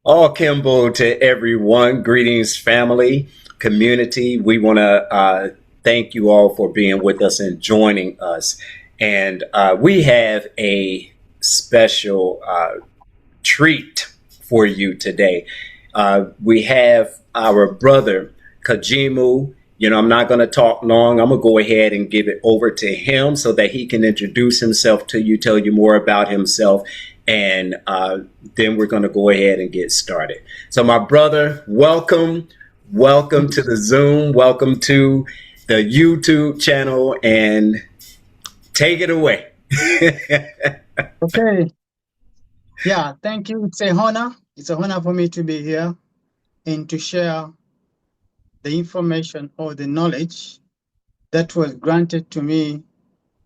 All Kimbo to everyone. Greetings, family, community. We want to thank you all for being with us and joining us. And we have a special treat for you today. We have our brother, Kagimu. I'm not going to talk long. I'm going to go ahead and give it over to him so that he can introduce himself to you, tell you more about himself, and then we're going to go ahead and get started. So, my brother, welcome. Welcome to the Zoom. Welcome to the YouTube channel, and take it away. Okay. Yeah, thank you. It's an honor. It's an honor for me to be here and to share the information or the knowledge that was granted to me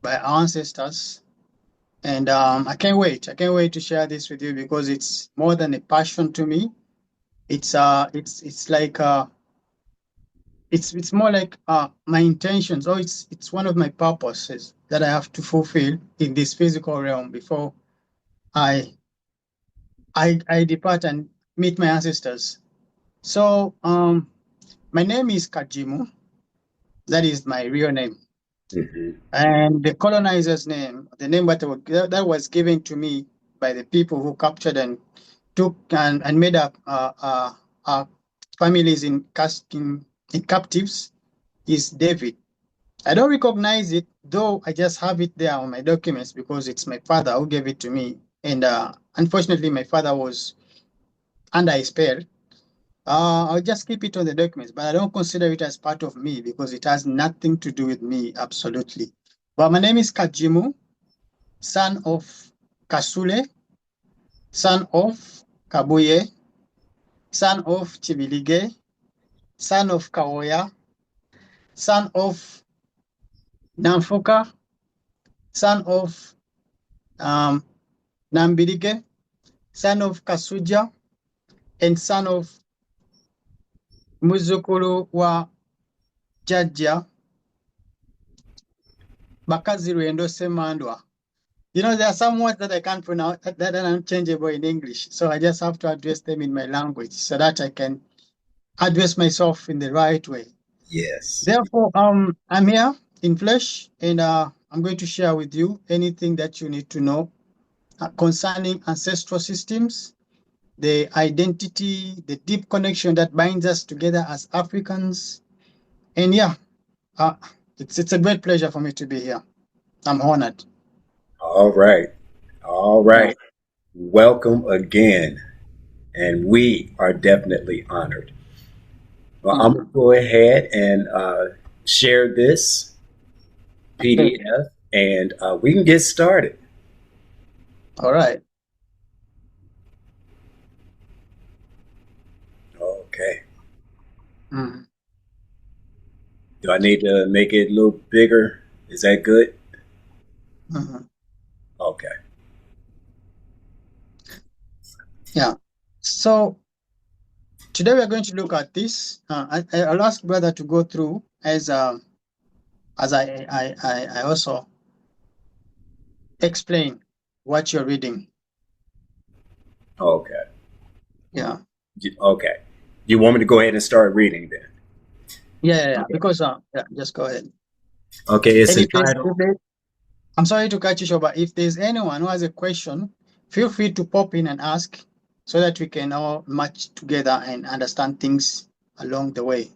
by our ancestors. And I can't wait. I can't wait to share this with you because it's more than a passion to me. It's like it's more like my intentions, or it's one of my purposes that I have to fulfill in this physical realm before I I depart and meet my ancestors. So my name is Kagimu. That is my real name. Mhm. And the colonizer's name, the name that was given to me by the people who captured and took and made up families in captives, is David. I don't recognize it, though I just have it there on my documents because it's my father who gave it to me. And unfortunately, my father was under a spell. I'll just keep it on the documents, but I don't consider it as part of me because it has nothing to do with me, absolutely. But my name is Kagimu, son of Kasule, son of Kabuye, son of Chibilige, son of Kawoya, son of Namfoka, son of um, Nambilige, son of Kasuja, and son of Muzukuru wa Jajja, Bakazi Rwendo Semandwa. There are some words that I can't pronounce that are unchangeable in English. So I just have to address them in my language so that I can address myself in the right way. Yes. Therefore, I'm here in flesh, and I'm going to share with you anything that you need to know concerning ancestral systems, the identity, the deep connection that binds us together as Africans. And yeah, it's a great pleasure for me to be here. I'm honored. All right. All Yeah. right. Welcome again. And we are definitely honored. Well, I'm going to Mhm. go ahead and share this Okay. PDF and we can get started. All right. Okay. Mhm. Do I need to make it a little bigger? Is that good? Mhm. Okay. Yeah. So today we are going to look at this. I'll ask brother to go through as I also explain what you're reading. Okay. Yeah. Okay. You want me to go ahead and start reading then? Yeah. Okay. Because yeah, just go ahead. Okay. It's And entitled. I'm sorry to cut you short, but if there's anyone who has a question, feel free to pop in and ask so that we can all match together and understand things along the way.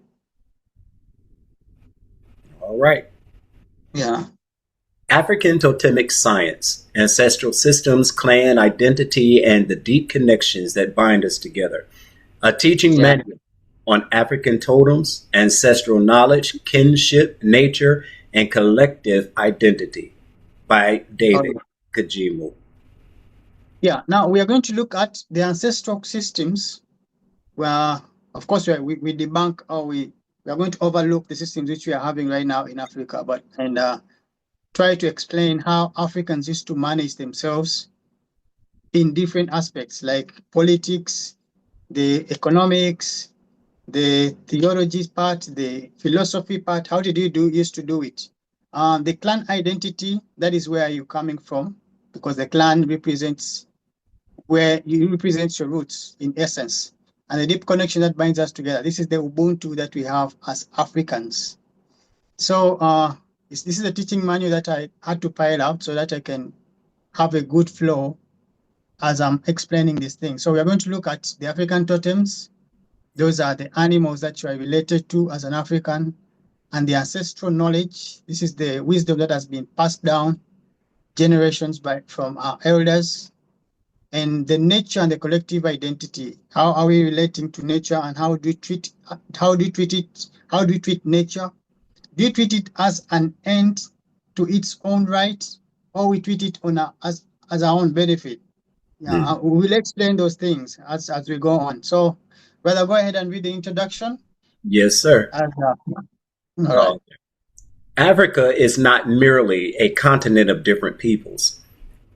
All right. Yeah. African totemic science, ancestral systems, clan identity, and the deep connections that bind us together. A teaching Yeah. manual on African totems, ancestral knowledge, kinship, nature, and collective identity by All David right. Kajimu. Yeah. Now we are going to look at the ancestral systems where, of course, we debunk or we are going to overlook the systems which we are having right now in Africa, but and try to explain how Africans used to manage themselves in different aspects like politics, the economics, the theology part, the philosophy part. How did you used to do it? The clan identity, that is where you're coming from, because the clan represents where you represent your roots in essence, and the deep connection that binds us together. This is the Ubuntu that we have as Africans. So this is a teaching manual that I had to pile up so that I can have a good flow as I'm explaining this thing. So we are going to look at the African totems. Those are the animals that you are related to as an African, and the ancestral knowledge. This is the wisdom that has been passed down generations from our elders, and the nature and the collective identity. How are we relating to nature, and how do we treat nature? Do you treat it as an end to its own right, or we treat it as our own benefit? Yeah, we will explain those things as we go on. So, brother, go ahead and read the introduction. Yes, sir. All right. Africa is not merely a continent of different peoples.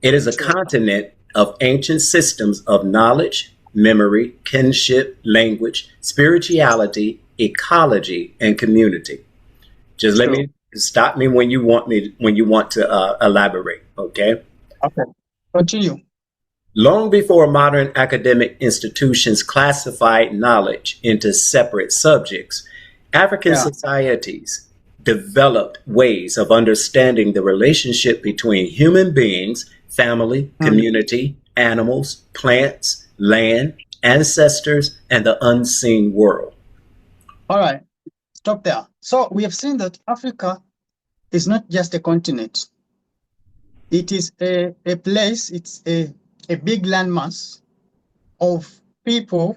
It is a continent of ancient systems of knowledge, memory, kinship, language, spirituality, ecology, and community. Just let me stop me when you want to elaborate. Okay. Okay. Continue. Long before modern academic institutions classified knowledge into separate subjects, African societies developed ways of understanding the relationship between human beings, family, community, animals, plants, land, ancestors, and the unseen world. All right. Stop there. So we have seen that Africa is not just a continent. It is a place, it's a big landmass of people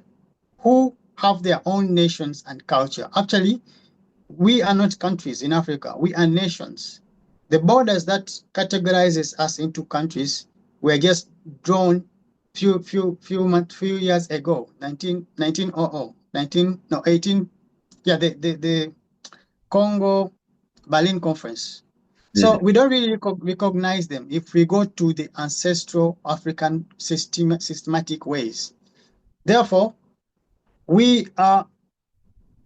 who have their own nations and culture. Actually, we are not countries in Africa. We are nations. The borders that categorizes us into countries were just drawn few years ago, 18, the Congo Berlin Conference. So we don't really recognize them if we go to the ancestral African systematic ways. Therefore, we are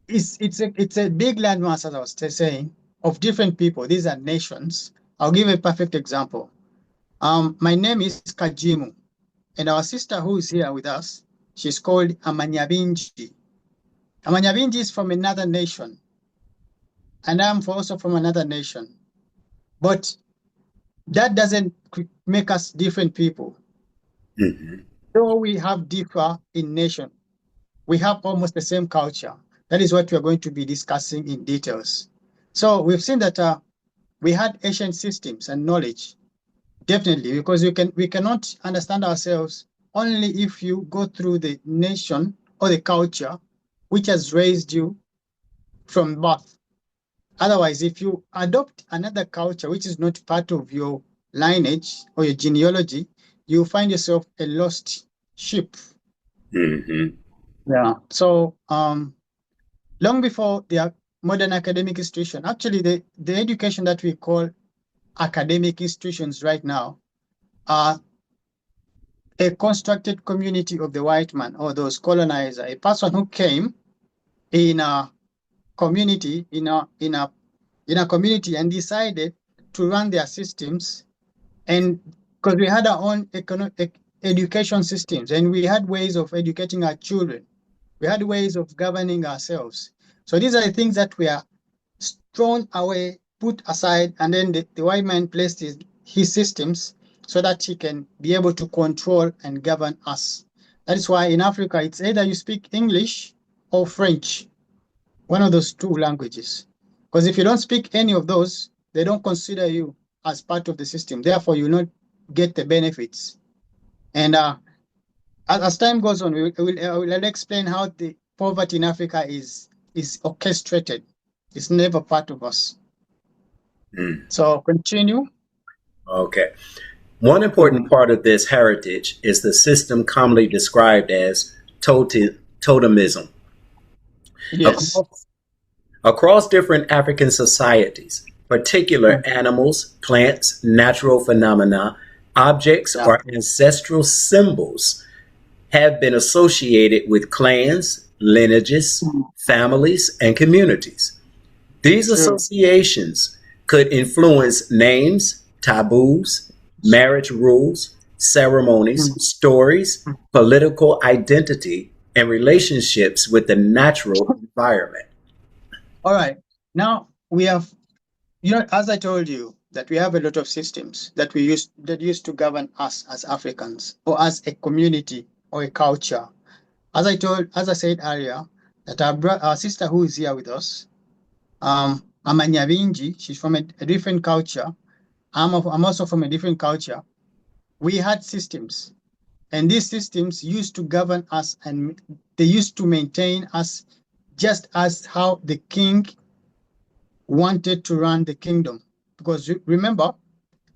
it's a big landmass, as I was saying, of different people. These are nations. I'll give a perfect example. My name is Kagimu, and our sister who is here with us, she's called Amanyabinji. Amanyabinji is from another nation, and I'm also from another nation. But that doesn't make us different people. So we have differ in nation. We have almost the same culture. That is what we are going to be discussing in details. So we've seen that we had ancient systems and knowledge, definitely, because we cannot understand ourselves only if you go through the nation or the culture which has raised you from birth. Otherwise, if you adopt another culture which is not part of your lineage or your genealogy, you find yourself a lost sheep. Yeah. So long before the modern academic institution, actually the education that we call academic institutions right now are a constructed community of the white man or those colonizers, a person who came in a community, in a community and decided to run their systems. And because we had our own education systems, and we had ways of educating our children, we had ways of governing ourselves. So these are the things that were thrown away, put aside, and then the white man placed his systems so that he can be able to control and govern us. That is why in Africa, it's either you speak English or French, one of those two languages. Because if you don't speak any of those, they don't consider you as part of the system. Therefore, you will not get the benefits. And as time goes on, I will explain how the poverty in Africa is orchestrated. It's never part of us. So continue. Okay. One important part of this heritage is the system commonly described as totemism. Yes. Across different African societies, particular animals, plants, natural phenomena, objects, or ancestral symbols have been associated with clans, lineages, families, and communities. These associations could influence names, taboos, marriage rules, ceremonies, stories, political identity, and relationships with the natural environment. All right. Now we have, as I told you, that we have a lot of systems that used to govern us as Africans or as a community or a culture. As I said earlier, that our sister who is here with us, Amanyabinji, she's from a different culture. I'm also from a different culture. We had systems, and these systems used to govern us, and they used to maintain us, just as how the king wanted to run the kingdom. Because remember,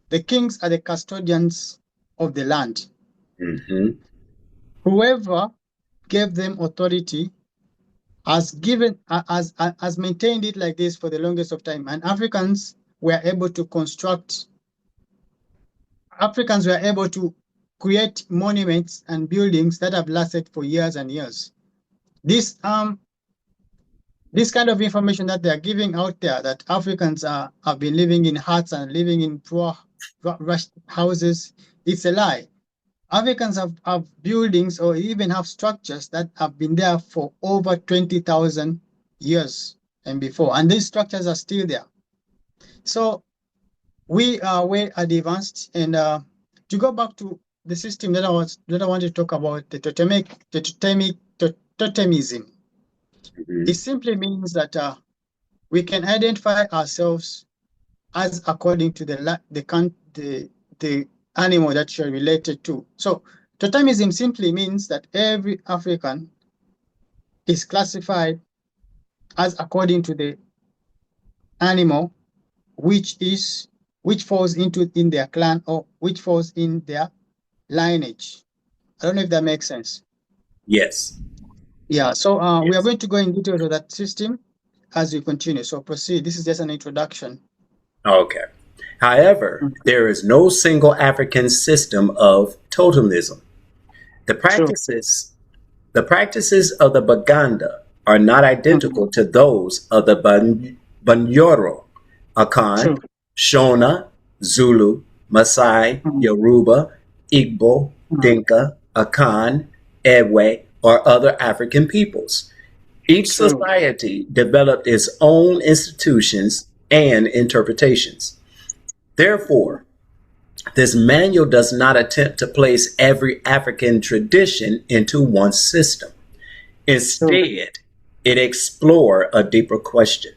the kings are the custodians of the land. Mm-hmm. Whoever gave them authority has maintained it like this for the longest of time. And Africans were able to create monuments and buildings that have lasted for years and years. This kind of information that they are giving out there, that Africans have been living in huts and living in poor rushed houses, it's a lie. Africans have buildings or even have structures that have been there for over 20,000 years and before, and these structures are still there. So we are way advanced. And to go back to the system that I want to talk about, the totemism. Mm-hmm. It simply means that we can identify ourselves as according to the animal that you're related to. So totemism simply means that every African is classified as according to the animal which falls in their clan, or which falls in their lineage. I don't know if that makes sense. Yes. Yeah, so we are Yes. going to go in detail of that system as we continue. So proceed. This is just an introduction. Okay. However, there is no single African system of totemism. The True. practices of the Baganda are not identical to those of the Banyoro, Akan, True. Shona, Zulu, Maasai, Yoruba, Igbo, Dinka, Akan, Ewe, or other African peoples. Each True. society developed its own institutions and interpretations. Therefore, this manual does not attempt to place every African tradition into one system. Instead, it explores a deeper question.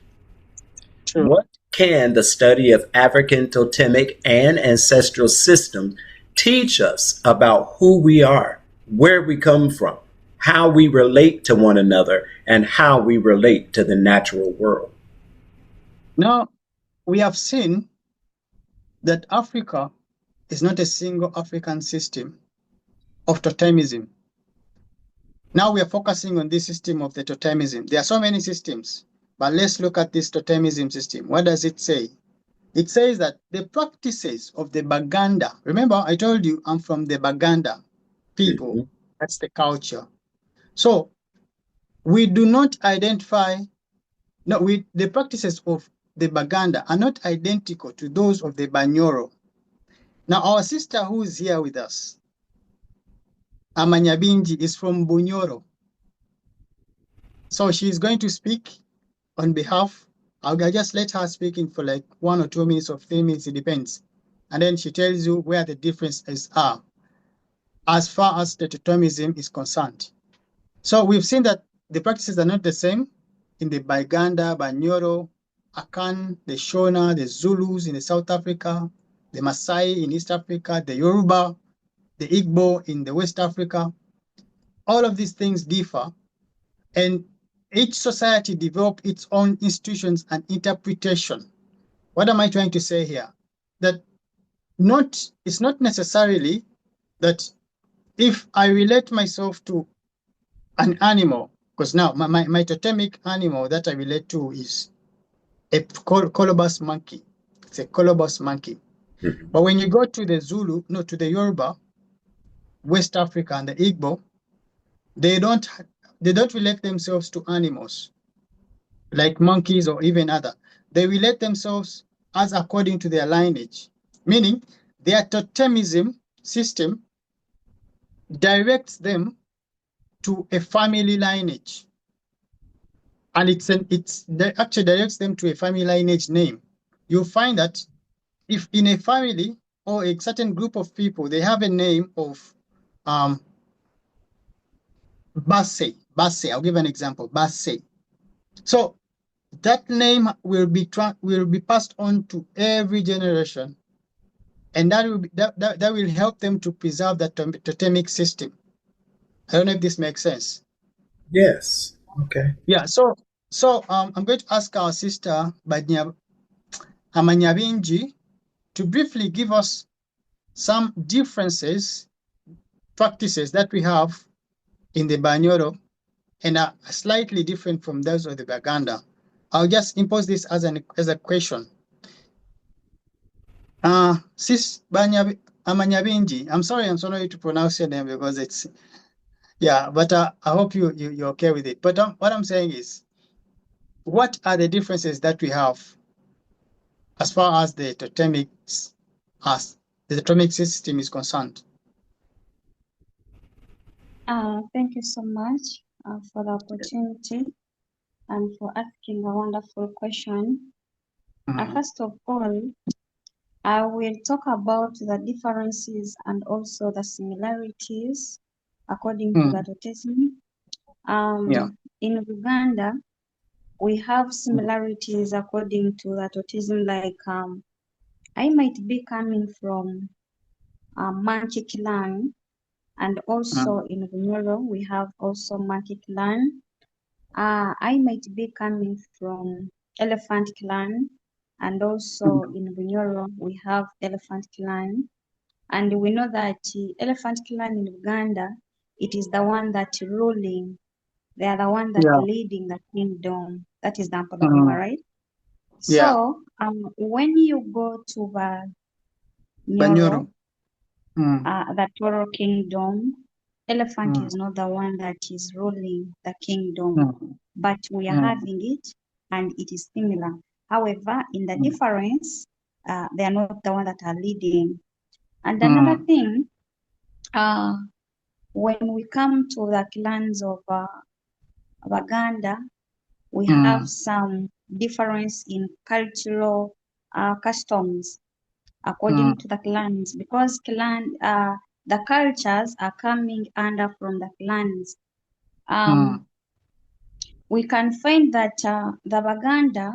True. What can the study of African totemic and ancestral systems teach us about who we are, where we come from, how we relate to one another, and how we relate to the natural world? Now, we have seen that Africa is not a single African system of totemism. Now we are focusing on this system of the totemism. There are so many systems, but let's look at this totemism system. What does it say? It says that the practices of the Baganda, remember I told you I'm from the Baganda people, Mhm. that's the culture. So we do not identify, the practices of the Baganda are not identical to those of the Banyoro. Now our sister who is here with us, Amanyabinji, is from Bunyoro. So she's going to speak on behalf. I'll just let her speak in for like 1 or 2 minutes or 3 minutes, it depends. And then she tells you where the differences are as far as the totemism is concerned. So we've seen that the practices are not the same in the Baganda, Banyoro, Akan, the Shona, the Zulus in the South Africa, the Maasai in East Africa, the Yoruba, the Igbo in the West Africa. All of these things differ, and each society developed its own institutions and interpretation. What am I trying to say here? That it's not necessarily that if I relate myself to an animal, because now my totemic animal that I relate to is a colobus monkey. It's a colobus monkey. Mhm. But when you go to the to the Yoruba, West Africa, and the Igbo, they don't relate themselves to animals like monkeys or even other. They relate themselves as according to their lineage, meaning their totemism system directs them to a family lineage. And actually directs them to a family lineage name. You'll find that if in a family or a certain group of people, they have a name of Basse, I'll give an example, Basse. So that name will be passed on to every generation, and that will help them to preserve the totemic system. I don't know if this makes sense. Yes. Okay. Yeah. So I'm going to ask our sister Amanyabinji to briefly give us some practices that we have in the Banyoro and are slightly different from those of the Baganda. I'll just impose this as a question. Sis Amanyabinji, I'm sorry to pronounce your name because it's, yeah, but I hope you're okay with it. But what I'm saying is, what are the differences that we have as far as the totemic system is concerned? Thank you so much for the opportunity and for asking a wonderful question. First of all, I will talk about the differences and also the similarities according to the totemism. In Uganda, we have similarities according to the totemism, like I might be coming from a monkey clan, and also in Bunyoro, we have also monkey clan. I might be coming from elephant clan, and also in Bunyoro, we have elephant clan. And we know that elephant clan in Uganda, it is the one that ruling. They are the one that leading the kingdom. That is the Ampadaguma, right? So when you go to the Nyoro, the Toro kingdom, elephant is not the one that is ruling the kingdom, but we are having it and it is similar. However, in the difference, they are not the one that are leading. And another thing, when we come to the clans of Baganda, we have some difference in cultural customs according to the clans, because the cultures are coming under from the clans. We can find that the Baganda,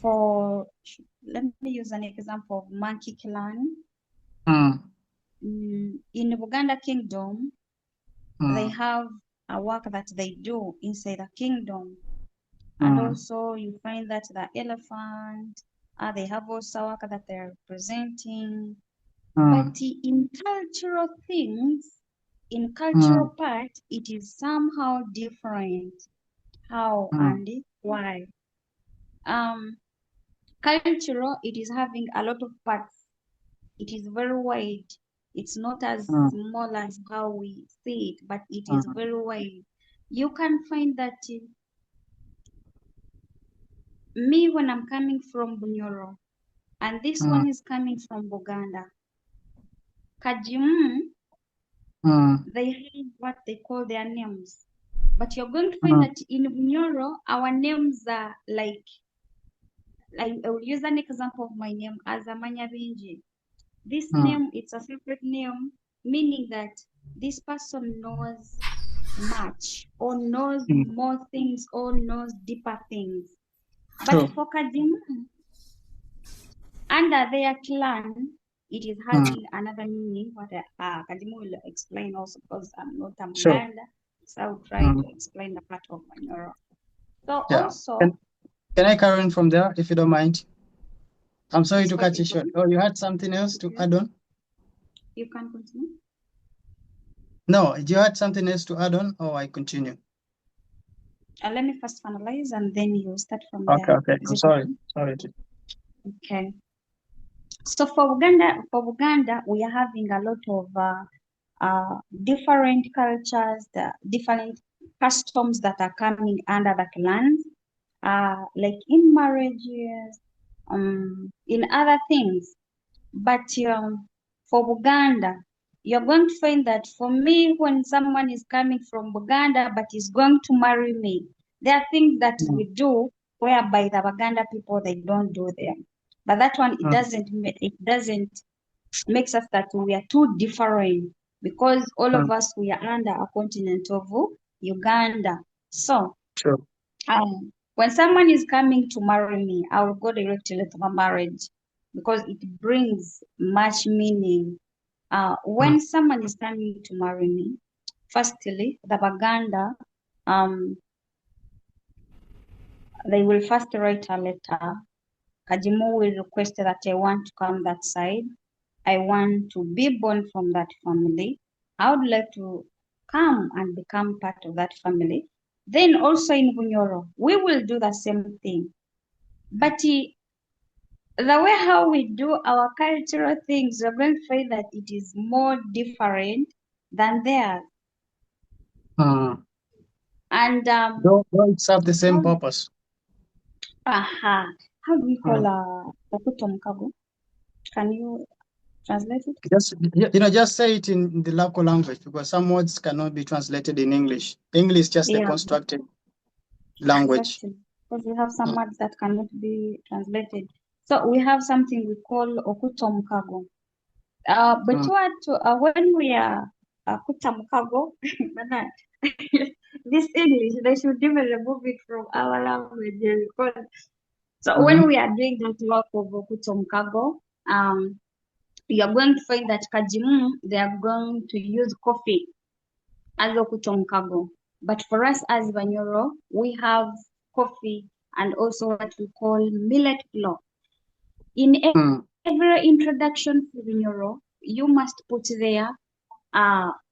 let me use an example of monkey clan. In the Buganda kingdom, they have a work that they do inside the kingdom. And also you find that the elephant, they have also work that they're presenting. But in cultural things, in cultural part, it is somehow different. How and why? Cultural, it is having a lot of parts. It is very wide. It's not as small as how we see it, but it is very wide. You can find that me, when I'm coming from Bunyoro, and this one is coming from Buganda, Kagimu, they have what they call their names. But you're going to find that in Bunyoro, our names are like I will use an example of my name as Amanya Binji. This name, it's a separate name, meaning that this person knows much or knows more things or knows deeper things. But for Kagimu, under their clan, it is having another meaning, what Kagimu will explain also, because I'm not a Muganda, so I'll try to explain the part of Manyoro. So also... Can I carry on from there, if you don't mind? I'm sorry to cut you short. Oh, you had something else to add on? You can continue. No, you had something else to add on, or I continue? Let me first finalize and then you start from there. Okay. I'm sorry. Okay. So for Uganda, we are having a lot of different cultures, the different customs that are coming under the clans, like in marriages, in other things. But For Buganda, you're going to find that for me, when someone is coming from Buganda but is going to marry me, there are things that we do whereby the Buganda people, they don't do them. But that one, it doesn't makes us that we are too different, because all of us, we are under a continent of Uganda. So True. when someone is coming to marry me, I will go directly to the marriage, because it brings much meaning. When someone is coming to marry me, firstly, the Baganda, they will first write a letter. Kagimu will request that I want to come that side. I want to be born from that family. I would like to come and become part of that family. Then also in Bunyoro, we will do the same thing. But the way how we do our cultural things, you're going to find that it is more different than theirs. And don't serve the same purpose. How do we call Okutomkago? Can you translate it? Just say it in the local language, because some words cannot be translated in English. English is just a constructed language. Exactly. Because we have some words that cannot be translated. So we have something we call Okutomkago. But when we are Okutomkago, this English, they should even remove it from our language. So when we are doing that work of Okutomkago, you're going to find that Kagimu, they are going to use coffee as Okutomkago. But for us as Banyoro, we have coffee and also what we call millet flour. In every introduction for Banyoro, you must put there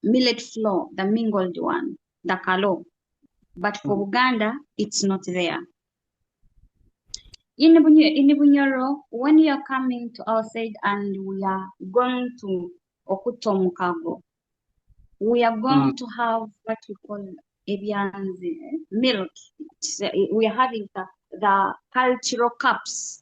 millet flour, the mingled one, the kalo. But for Uganda, it's not there. In Bunyoro, when you are coming to our side and we are going to Okutomkago, we are going to have what we call ebyanzi, milk. We are having the cultural cups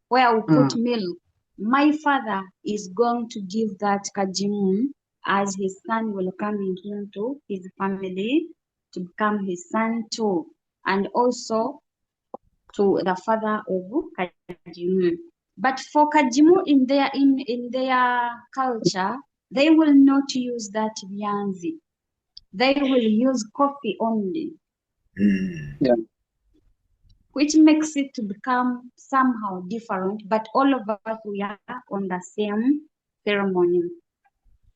where we put milk. My father is going to give that Kagimu as his son will come into his family to become his son too, and also to the father of Kagimu. But for Kagimu in their culture, they will not use that vianzi. They will use coffee only. Which makes it to become somehow different, but all of us, we are on the same ceremony.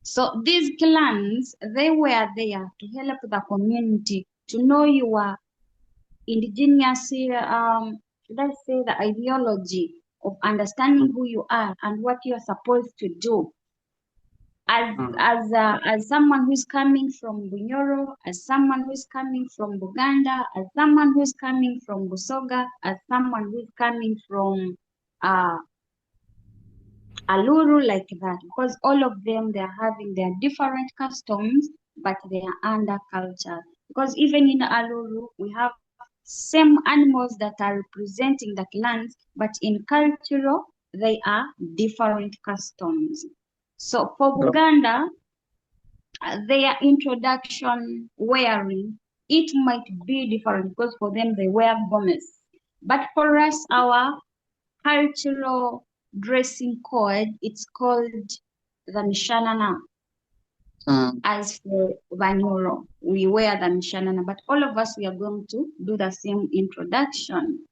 So these clans, they were there to help the community to know your indigenous, let's say, the ideology of understanding who you are and what you are supposed to do. As someone who's coming from Bunyoro, as someone who's coming from Buganda, as someone who's coming from Busoga, as someone who's coming from Aluru, like that, because all of them, they are having their different customs, but they are under culture. Because even in Aluru, we have same animals that are representing the clans, but in cultural, they are different customs. So for Buganda, their introduction wearing, it might be different because for them they wear gomez. But for us, our cultural dressing code, it's called the mishanana. As for Banyoro, we wear the mishanana, but all of us, we are going to do the same introduction.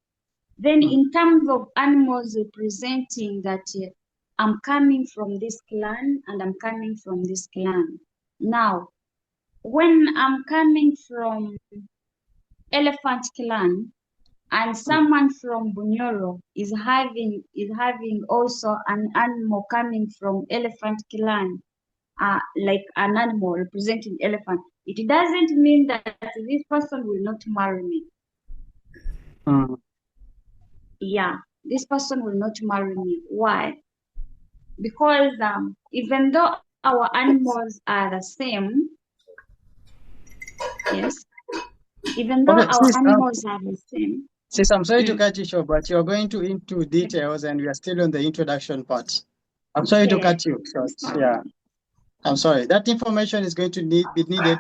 Then in terms of animals representing that I'm coming from this clan and I'm coming from this clan. Now, when I'm coming from elephant clan and someone from Bunyoro is having also an animal coming from elephant clan, like an animal representing elephant, it doesn't mean that this person will not marry me. Yeah, this person will not marry me. Why? Because even though our animals are the same, yes, even though our animals are the same. Sis, I'm sorry to cut you short, but you're going into details and we are still on the introduction part. I'm sorry to Yeah. cut you short. Yeah, I'm sorry. That information is going to be needed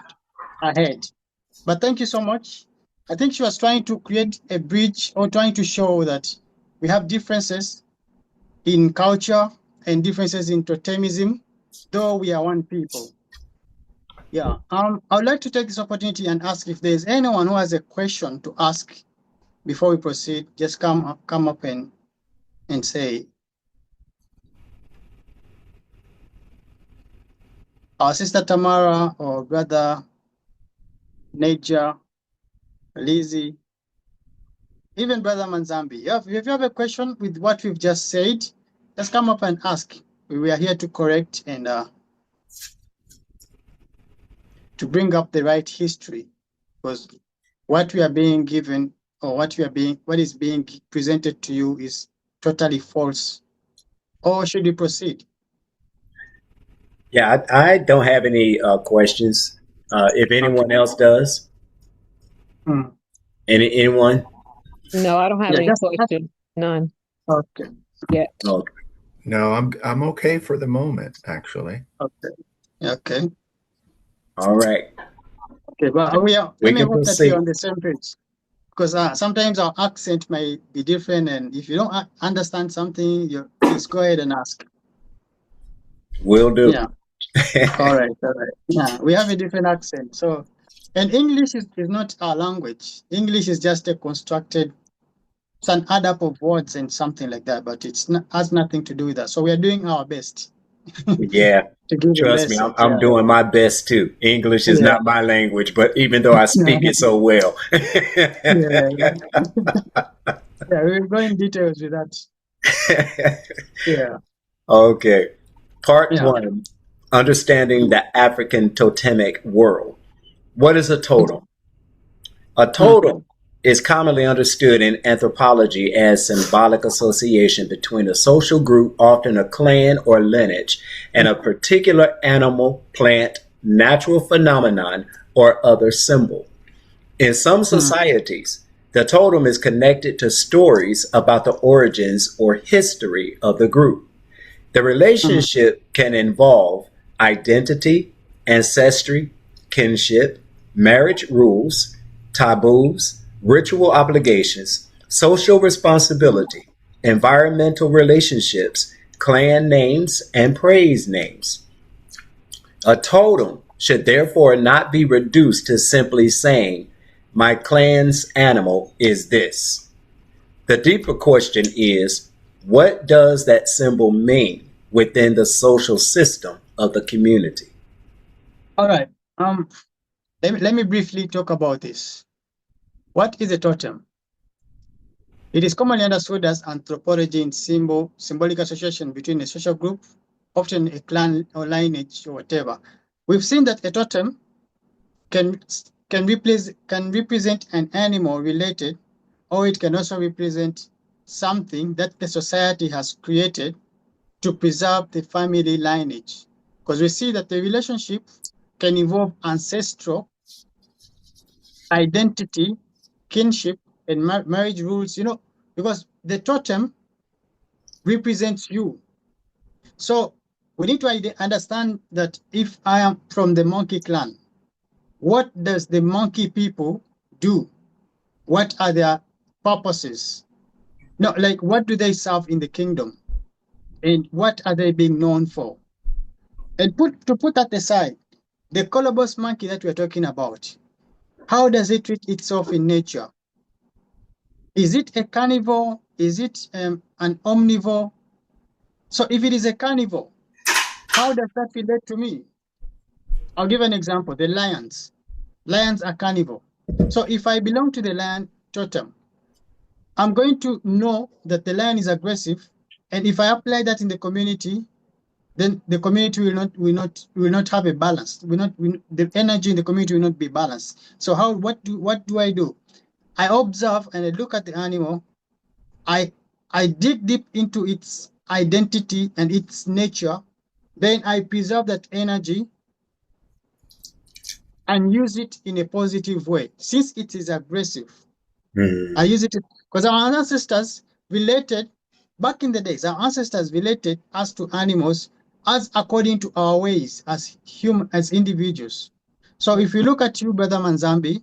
ahead. But thank you so much. I think she was trying to create a bridge or trying to show that we have differences in culture and differences in totemism, though we are one people. Yeah. I would like to take this opportunity and ask if there's anyone who has a question to ask before we proceed. Just come up and say. Our sister Tamara or brother Naja, Lizzie, even brother Manzambi. If you have a question with what we've just said, just come up and ask. We are here to correct and to bring up the right history, because what we are being given or what is being presented to you is totally false. Or should we proceed? Yeah, I don't have any questions. If anyone else does, Hmm. anyone? No, I don't have Yeah, any just questions. None okay. yet. Okay. No, I'm okay for the moment, actually. Okay. Okay. All right. Okay. But We let me can hope that we are proceed. on the same page. Because sometimes our accent may be different, and if you don't understand something, please go ahead and ask. Will do. Yeah. All right. All right. Yeah, we have a different accent. So, and English is not our language. English is just a constructed, it's an add up of words and something like that, but it's not, has nothing to do with that. So we are doing our best Yeah. to give a Trust me, message. I'm doing my best too. English is Yeah. not my language, but even though I speak it so well. Yeah. Yeah. We'll go in details with that. Yeah. Okay. Part Yeah. 1, understanding the African totemic world. What is a totem? A totem is commonly understood in anthropology as symbolic association between a social group, often a clan or lineage, and a particular animal, plant, natural phenomenon, or other symbol. In some societies, the totem is connected to stories about the origins or history of the group. The relationship can involve identity, ancestry, kinship, marriage rules, taboos, ritual obligations, social responsibility, environmental relationships, clan names, and praise names. A totem should therefore not be reduced to simply saying, my clan's animal is this. The deeper question is, what does that symbol mean within the social system of the community? All right. Let me briefly talk about this. What is a totem? It is commonly understood as anthropology in symbolic association between a social group, often a clan or lineage or whatever. We've seen that a totem can represent an animal related, or it can also represent something that the society has created to preserve the family lineage. Because we see that the relationship can involve ancestral, identity, kinship, and marriage rules, because the totem represents you. So we need to understand that if I am from the monkey clan, what does the monkey people do? What are their purposes? No, like what do they serve in the kingdom? And what are they being known for? And to put that aside, the colobus monkey that we're talking about, how does it treat itself in nature? Is it a carnivore? Is it an omnivore? So if it is a carnivore, how does that relate to me? I'll give an example. The lions. Lions are carnivore. So if I belong to the lion totem, I'm going to know that the lion is aggressive. And if I apply that in the community, then the community will not have a balance. The energy in the community will not be balanced. So what do I do? I observe and I look at the animal. I dig deep into its identity and its nature. Then I preserve that energy and use it in a positive way. Since it is aggressive, I use it because our ancestors related back in the days, our ancestors related us to animals as according to our ways as as individuals. So if you look at you, Brother Manzambi,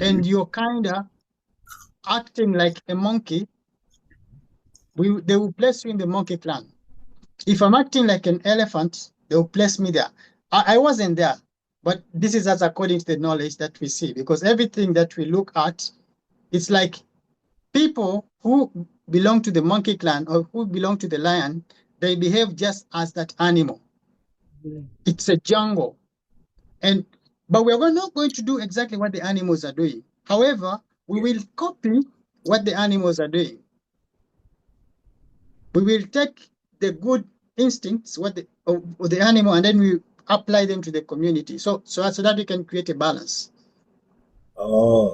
and you're kinda acting like a monkey, they will place you in the monkey clan. If I'm acting like an elephant, they will place me there. I wasn't there, but this is as according to the knowledge that we see, because everything that we look at, it's like people who belong to the monkey clan or who belong to the lion, they behave just as that animal. It's a jungle. But we're not going to do exactly what the animals are doing. However, we will copy what the animals are doing. We will take the good instincts of the animal, and then we apply them to the community. So that we can create a balance. Oh.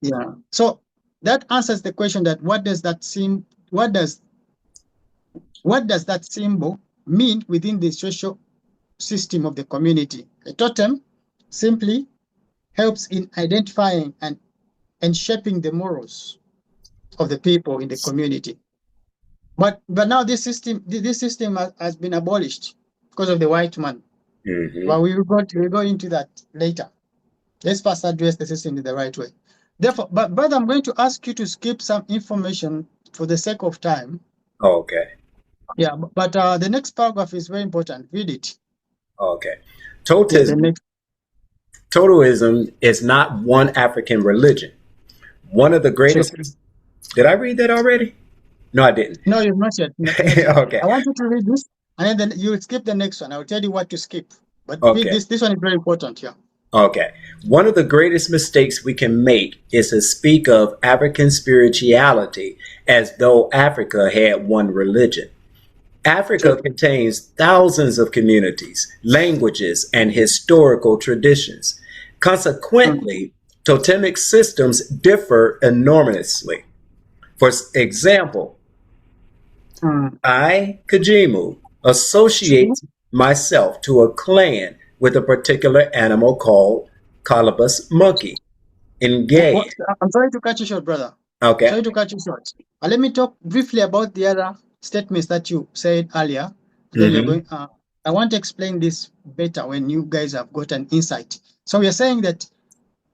Yeah. So that answers the question that what does that symbol mean within the social system of the community? A totem simply helps in identifying and shaping the morals of the people in the community. But now this system has been abolished because of the white man. But we will go into that later. Let's first address the system in the right way. Therefore, but brother, I'm going to ask you to skip some information for the sake of time. Okay. Yeah, but the next paragraph is very important. Read it. Okay. Totemism is not one African religion. One of the greatest. Did I read that already? No, I didn't. No, you've not yet. Okay. I want you to read this, and then you will skip the next one. I will tell you what to skip. But read this. This one is very important here. Okay. One of the greatest mistakes we can make is to speak of African spirituality as though Africa had one religion. Africa contains thousands of communities, languages, and historical traditions. Consequently, totemic systems differ enormously. For example, I, Kagimu, associate myself to a clan with a particular animal called colobus monkey. I'm sorry to cut you short, brother. Okay. Sorry to cut you short. Let me talk briefly about the other statements that you said earlier. Then you're going. I want to explain this better when you guys have got an insight. So we are saying that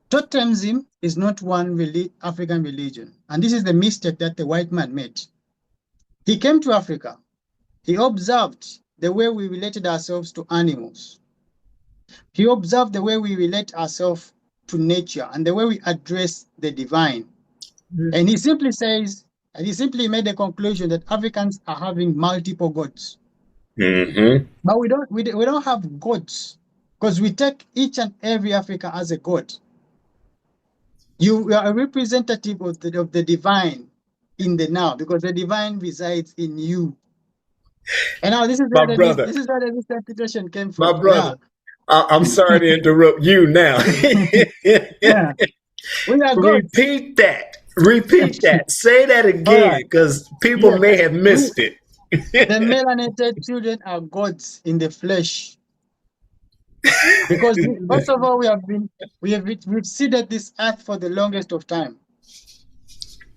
totemism is not one African religion, and this is the mistake that the white man made. He came to Africa. He observed the way we related ourselves to animals. He observed the way we relate ourselves to nature and the way we address the divine. And he simply says, and he simply made the conclusion that Africans are having multiple gods. But we don't have gods, because we take each and every Africa as a god. You are a representative of the divine in the now, because the divine resides in you. And now this is where the misinterpretation came from. My brother, I'm sorry to interrupt you now. Yeah. We are gods. Repeat that. Say that again, because people may have missed it. The melanated children are gods in the flesh. Because first of all, we've seeded this earth for the longest of time.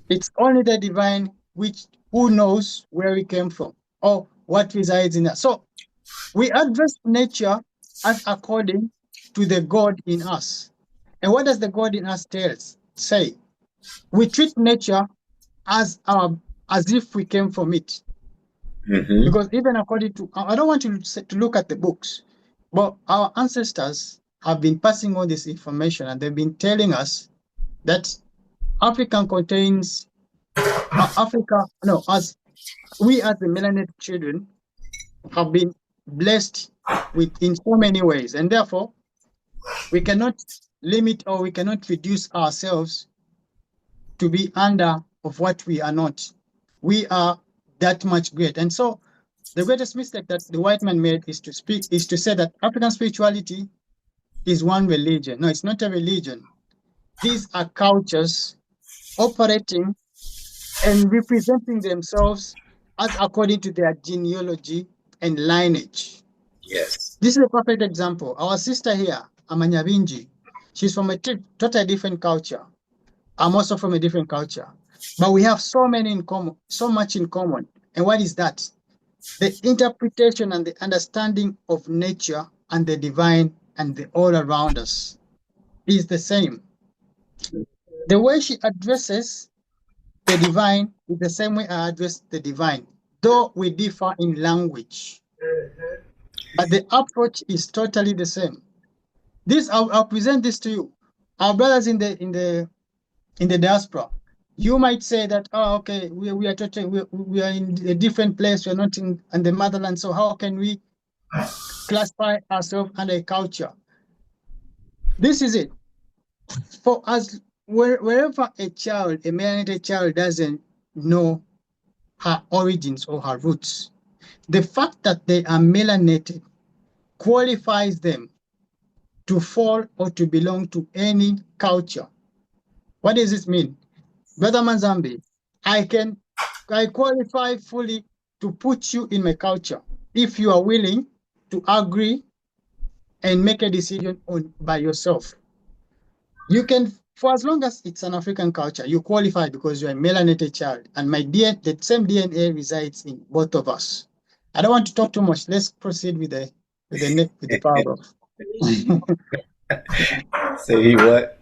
It's only the divine who knows where we came from or what resides in us. So we address nature as according to the God in us. And what does the God in us say? We treat nature as if we came from it. Because even according to, I don't want you to look at the books, but our ancestors have been passing on this information, and they've been telling us that Africa contains as we as the melanated children have been blessed in so many ways, and therefore we cannot limit or we cannot reduce ourselves to be under of what we are not. We are that much great. And so the greatest mistake that the white man made is to say that African spirituality is one religion. No, it's not a religion. These are cultures operating and representing themselves as according to their genealogy and lineage. Yes. This is a perfect example. Our sister here, Amanyabinji, she's from a totally different culture. I'm also from a different culture. But we have so much in common. And what is that? The interpretation and the understanding of nature and the divine and the all around us is the same. The way she addresses the divine is the same way I address the divine, though we differ in language. But the approach is totally the same. This I'll present this to you. Our brothers in the diaspora, you might say that, oh, okay, we are totally we are in a different place. We are not in the motherland. So how can we classify ourselves under a culture? This is it. For us, wherever a child, a melanated child, doesn't know her origins or her roots, the fact that they are melanated qualifies them to fall or to belong to any culture. What does this mean? Brother Manzambi, I qualify fully to put you in my culture if you are willing to agree and make a decision by yourself. You can, for as long as it's an African culture, you qualify because you're a melanated child, and the same DNA resides in both of us. I don't want to talk too much. Let's proceed with the paragraph. Say what?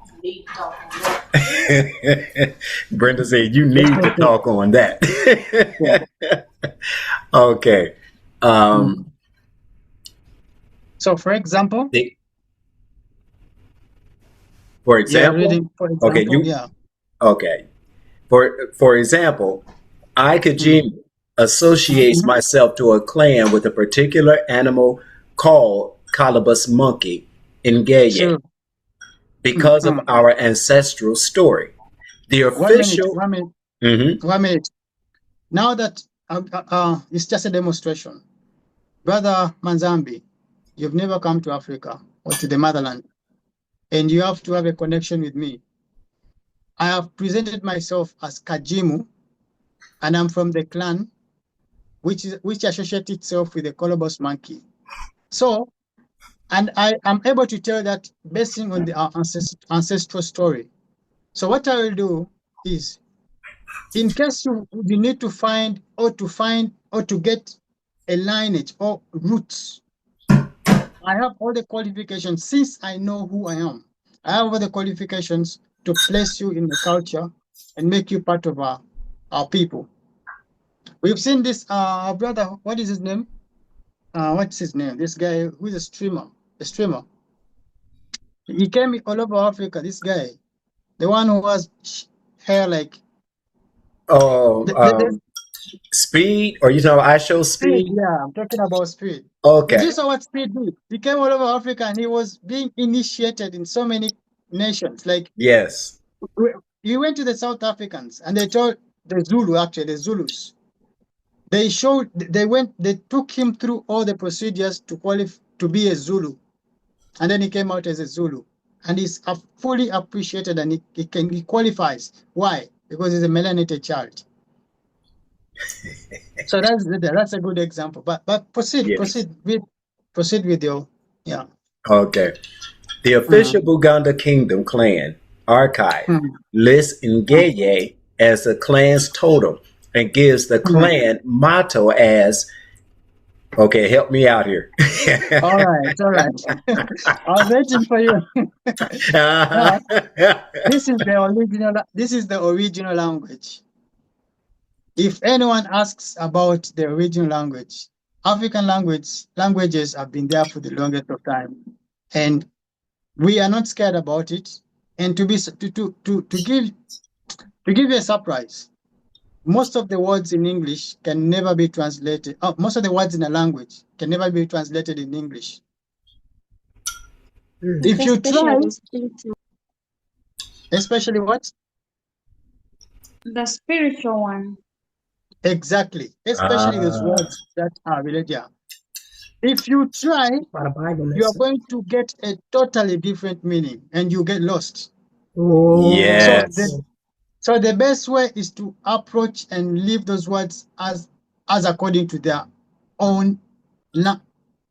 Brenda said you need to talk on that. Okay. So, for example, for example, okay, okay. For example, I Kagimu associates myself to a clan with a particular animal called colobus monkey in Gaye because of our ancestral story. The official. 1 minute. 1 minute. Now that it's just a demonstration, Brother Manzambi, you've never come to Africa or to the motherland, and you have to have a connection with me. I have presented myself as Kagimu, and I'm from the clan which associates itself with the colobus monkey. So, and I am able to tell that based on the ancestral story. So what I will do is, in case you need to find or to get a lineage or roots, I have all the qualifications. Since I know who I am, I have all the qualifications to place you in the culture and make you part of our people. We've seen this, brother, what is his name? What's his name? This guy who's a streamer. He came all over Africa, this guy. The one who has hair like... Speed? Or you know, I show Speed? Yeah, I'm talking about Speed. Okay. Did you saw what Speed did? He came all over Africa and he was being initiated in so many nations. Like, yes. He went to the South Africans and they told the Zulu, actually, the Zulus. They took him through all the procedures to qualify to be a Zulu. And then he came out as a Zulu. And he's fully appreciated and he qualifies. Why? Because he's a melanated child. So that's a good example. But proceed with your Okay. The official Buganda Kingdom clan archive lists Ngeye as the clan's totem and gives the clan motto as, okay, help me out here. All right. I'm waiting for you. This is the original language. If anyone asks about the original language, African languages have been there for the longest of time, and we are not scared about it. And to give you a surprise, most of the words in English can never be translated. Most of the words in a language can never be translated in English. If you try, especially what? The spiritual one. Exactly, especially those words that are related. Yeah. If you try, you are going to get a totally different meaning and you get lost. Yes. So the best way is to approach and leave those words as according to their own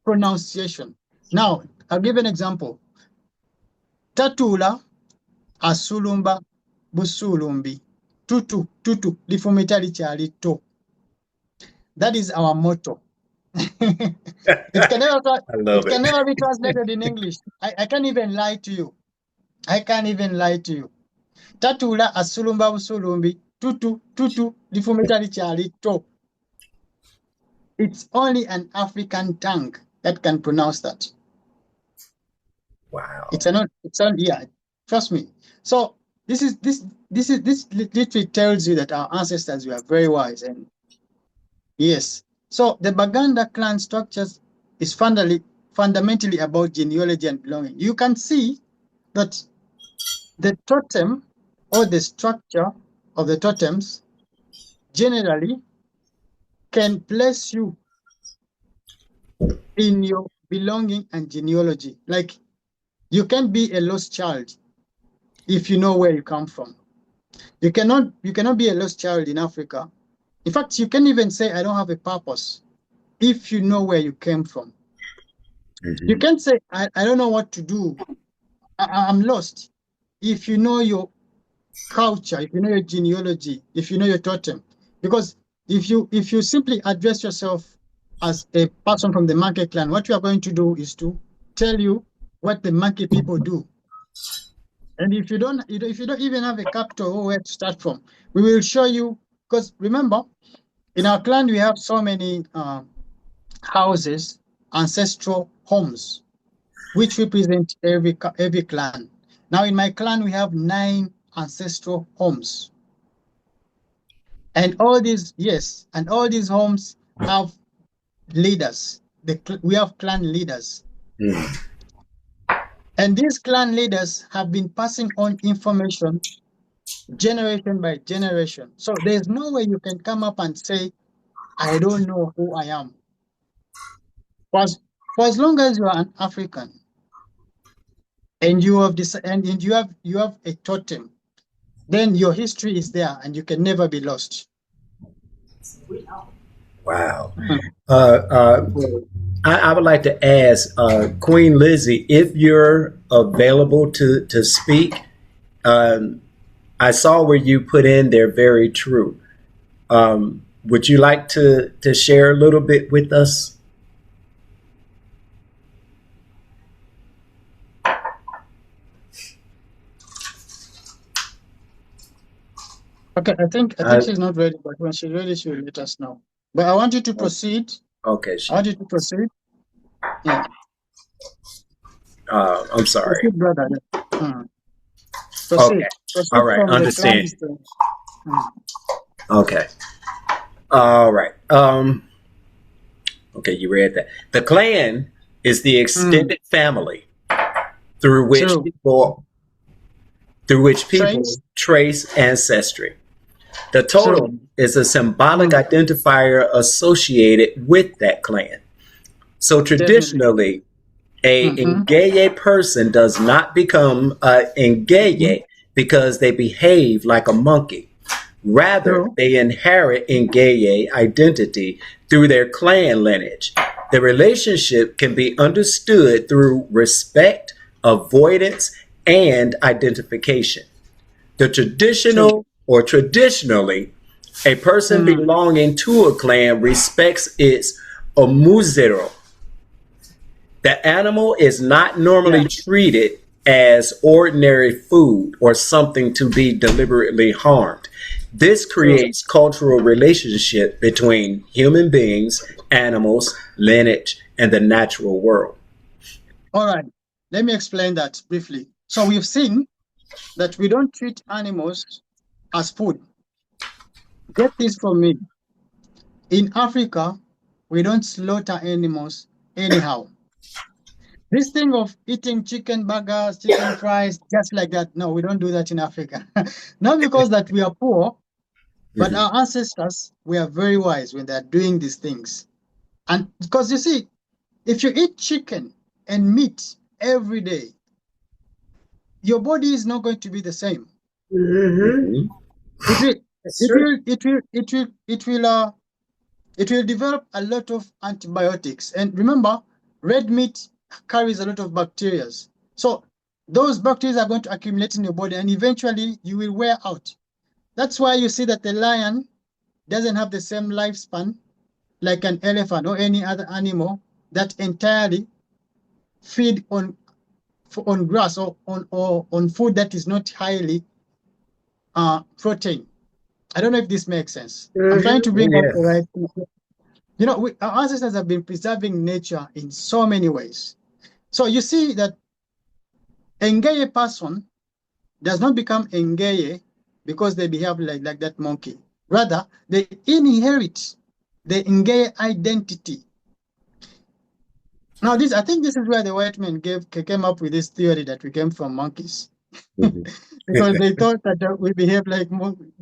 pronunciation. Now, I'll give an example. Tatula, asulumba, busulumbi. Tutu, lifumitali charito. That is our motto. It can never, I love it can it. never be translated in English. I can't even lie to you. I can't even lie to you. Tatula asulumba busulumbi tutu tutu lifumita lichali to. It's only an African tongue that can pronounce that. Wow. It's on, yeah, trust me. So this literally tells you that our ancestors were very wise. And yes, so the Baganda clan structures is fundamentally about genealogy and belonging. You can see that the totem or the structure of the totems generally can place you in your belonging and genealogy. Like, you can be a lost child if you know where you come from. You cannot be a lost child in Africa. In fact, you can even say, I don't have a purpose, if you know where you came from. You can say, I don't know what to do. I'm lost. If you know your culture, if you know your genealogy, if you know your totem. Because if you simply address yourself as a person from the market clan, what you are going to do is to tell you what the market people do. And if you don't even have a capital or where to start from, we will show you. Because remember, in our clan we have so many houses, ancestral homes, which represent every clan. Now in my clan we have 9 ancestral homes. And all these, yes, and all these homes have leaders. We have clan leaders. And these clan leaders have been passing on information generation by generation. So there's no way you can come up and say, I don't know who I am. For as long as you are an African and you have this, and you have a totem, then your history is there and you can never be lost. Wow. I would like to ask Queen Lizzie, if you're available to speak. I saw where you put in there, very true. Would you like to share a little bit with us? Okay, I think she's not ready, but when she's ready, she will let us know. But I want you to proceed. Okay. I want you to proceed. Yeah. I'm sorry. Proceed, brother. Proceed. Okay. Proceed. All right. Understand. Okay. All right. Okay, you read that. The clan is the extended family through which people trace ancestry. The totem is a symbolic identifier associated with that clan. So traditionally, a Ngeye person does not become Ngeye because they behave like a monkey. Rather, they inherit Ngeye identity through their clan lineage. The relationship can be understood through respect, avoidance, and identification. Traditionally, a person belonging to a clan respects its omuzero. The animal is not normally treated as ordinary food or something to be deliberately harmed. This creates cultural relationship between human beings, animals, lineage, and the natural world. All right, let me explain that briefly. So we've seen that we don't treat animals as food. Get this from me. In Africa, we don't slaughter animals anyhow. This thing of eating chicken burgers, chicken fries, just like that, no, we don't do that in Africa. Not because that we are poor, but our ancestors were very wise when they're doing these things. And because you see, if you eat chicken and meat every day, your body is not going to be the same. It will develop a lot of antibiotics. And remember, red meat carries a lot of bacteria. So those bacteria are going to accumulate in your body and eventually you will wear out. That's why you see that the lion doesn't have the same lifespan like an elephant or any other animal that entirely feed on grass or on food that is not highly protein. I don't know if this makes sense. I'm trying to bring up the Yes. right. You know, our ancestors have been preserving nature in so many ways. So you see that a Ngeye person does not become Ngeye because they behave like that monkey. Rather, they inherit the Ngeye identity. Now, I think this is where the white men came up with this theory that we came from monkeys. Mhm. Because they thought that we behave like monkeys.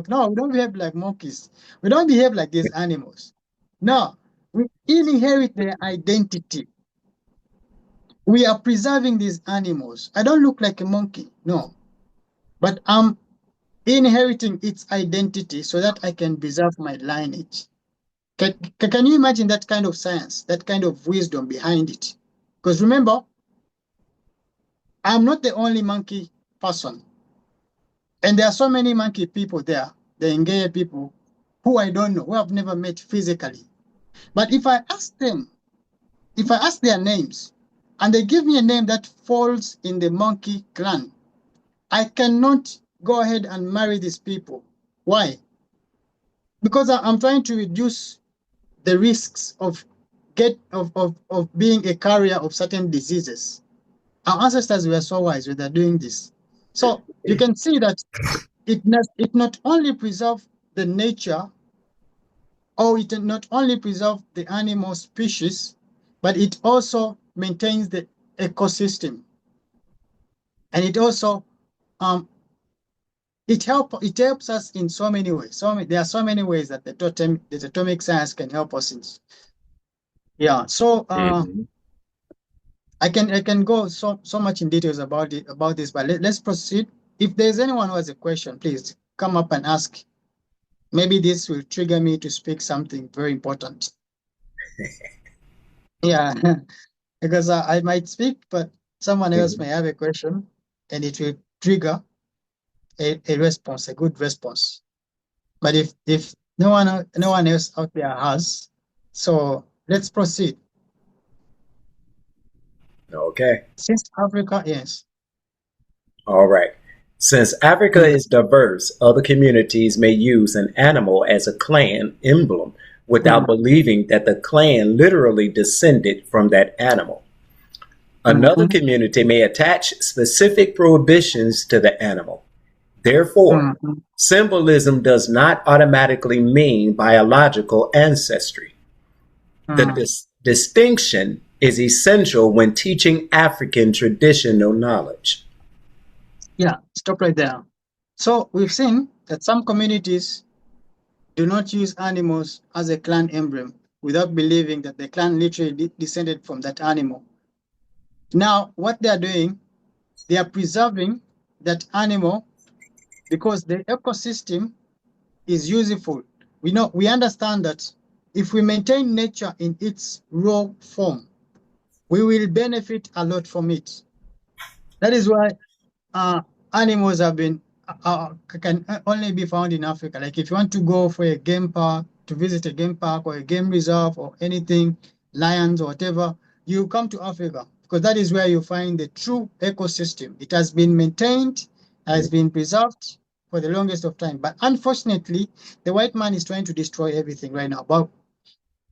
No, we don't behave like monkeys. We don't behave like these animals. No, we inherit their identity. We are preserving these animals. I don't look like a monkey, no, but I'm inheriting its identity so that I can preserve my lineage. Can you imagine that kind of science, that kind of wisdom behind it? Because remember, I'm not the only monkey person. And there are so many monkey people there, the Ngeye people, who I don't know, who I've never met physically. But if I ask their names, and they give me a name that falls in the monkey clan, I cannot go ahead and marry these people. Why? Because I'm trying to reduce the risks of being a carrier of certain diseases. Our ancestors were so wise when they're doing this. So you can see that it not only preserves the nature, or it not only preserves the animal species, but it also maintains the ecosystem. And it also it helps us in so many ways. There are so many ways that the totemic science can help us in. Yeah. So Mhm. I can go so much in details about this, but let's proceed. If there's anyone who has a question, please come up and ask. Maybe this will trigger me to speak something very important. Yeah, because I might speak, but someone else may have a question, and it will trigger a response, a good response. But if no one else out there has, so let's proceed. Okay. Since Africa, yes. All right. Since Africa is diverse, other communities may use an animal as a clan emblem without believing that the clan literally descended from that animal. Another community may attach specific prohibitions to the animal. Therefore, symbolism does not automatically mean biological ancestry. The distinction is essential when teaching African traditional knowledge. Yeah, stop right there. So we've seen that some communities do not use animals as a clan emblem without believing that the clan literally descended from that animal. Now, what they are doing, they are preserving that animal because the ecosystem is useful. We understand that if we maintain nature in its raw form, we will benefit a lot from it. That is why animals can only be found in Africa. Like if you want to go for a game park, to visit a game park or a game reserve or anything, lions or whatever, you come to Africa because that is where you find the true ecosystem. It has been maintained, has been preserved for the longest of time. But unfortunately, the white man is trying to destroy everything right now.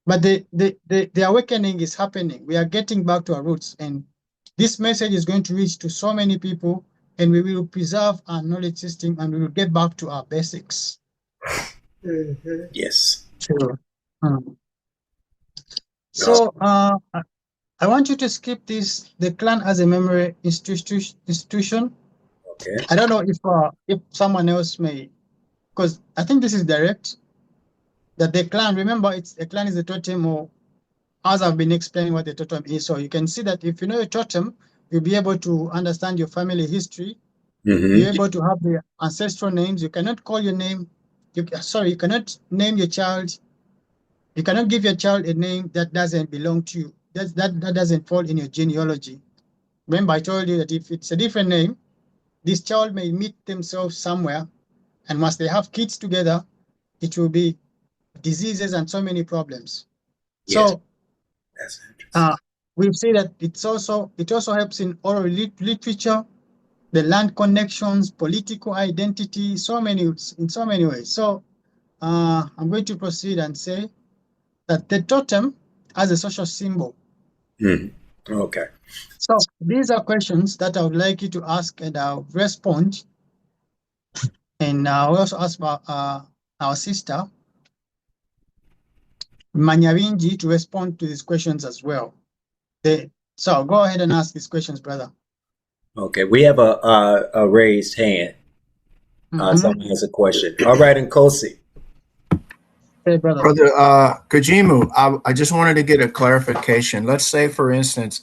But the awakening is happening. We are getting back to our roots, and this message is going to reach to so many people, and we will preserve our knowledge system, and we will get back to our basics. Yes. Sure. So I want you to skip the clan as a memory institution. Okay. I don't know if someone else may, because I think this is direct. That the clan, remember, a clan is a totem, or as I've been explaining what the totem is. So you can see that if you know a totem, you'll be able to understand your family history. You're able to have the ancestral names. You cannot call your name. You cannot name your child. You cannot give your child a name that doesn't belong to you. That doesn't fall in your genealogy. Remember, I told you that if it's a different name, this child may meet themselves somewhere, and once they have kids together, it will be diseases and so many problems. Yes, So that's interesting. we've seen that it also helps in oral literature, the land connections, political identity, in so many ways. So I'm going to proceed and say that the totem as a social symbol. Okay. So these are questions that I would like you to ask, and I'll respond. And I'll also ask our sister Manyarinji to respond to these questions as well. So go ahead and ask these questions, brother. Okay, we have a raised hand. Someone has a question. All right, Nkosi. Hey, brother. Brother Kagimu, I just wanted to get a clarification. Let's say, for instance,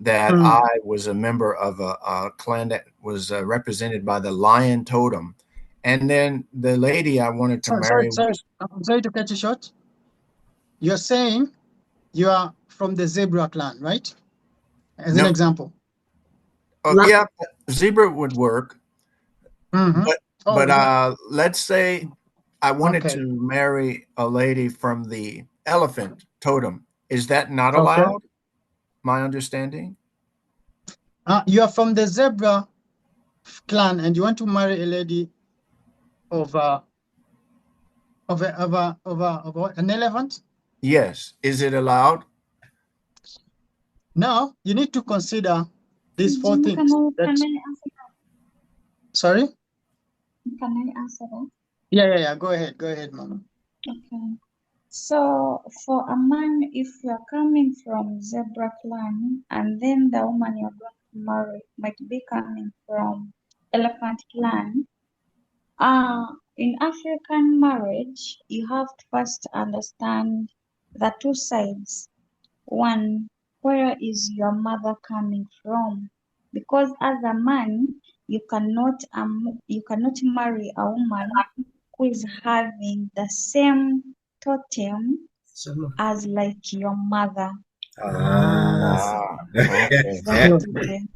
that I was a member of a clan that was represented by the lion totem, and then the lady I wanted to marry. I'm sorry to cut you short. You're saying you are from the zebra clan, right? As an example. Yeah, zebra would work. But let's say I wanted to marry a lady from the elephant totem. Is that not allowed? My understanding? You are from the zebra clan and you want to marry a lady of an elephant? Yes. Is it allowed? Now you need to consider these four things. Can I answer that? Sorry? Can I answer that? Yeah. Go ahead, Mama. Okay. So for a man, if you're coming from zebra clan and then the woman you're going to marry might be coming from elephant clan, in African marriage, you have to first understand the two sides. One, where is your mother coming from? Because as a man, you cannot marry a woman who is having the same totem as like your mother. Okay.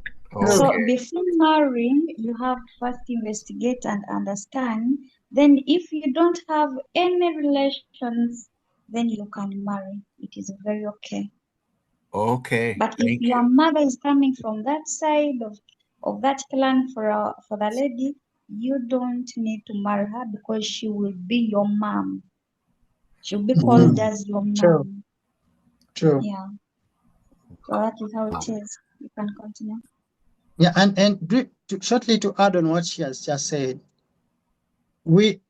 So before marrying, you have to first investigate and understand. Then if you don't have any relations, then you can marry. It is very okay. Okay. But if your mother is coming from that side of that clan for the lady, you don't need to marry her because she will be your mom. She'll be called as your mom. True. Yeah. So that is how it is. You can continue. Yeah, and shortly to add on what she has just said, we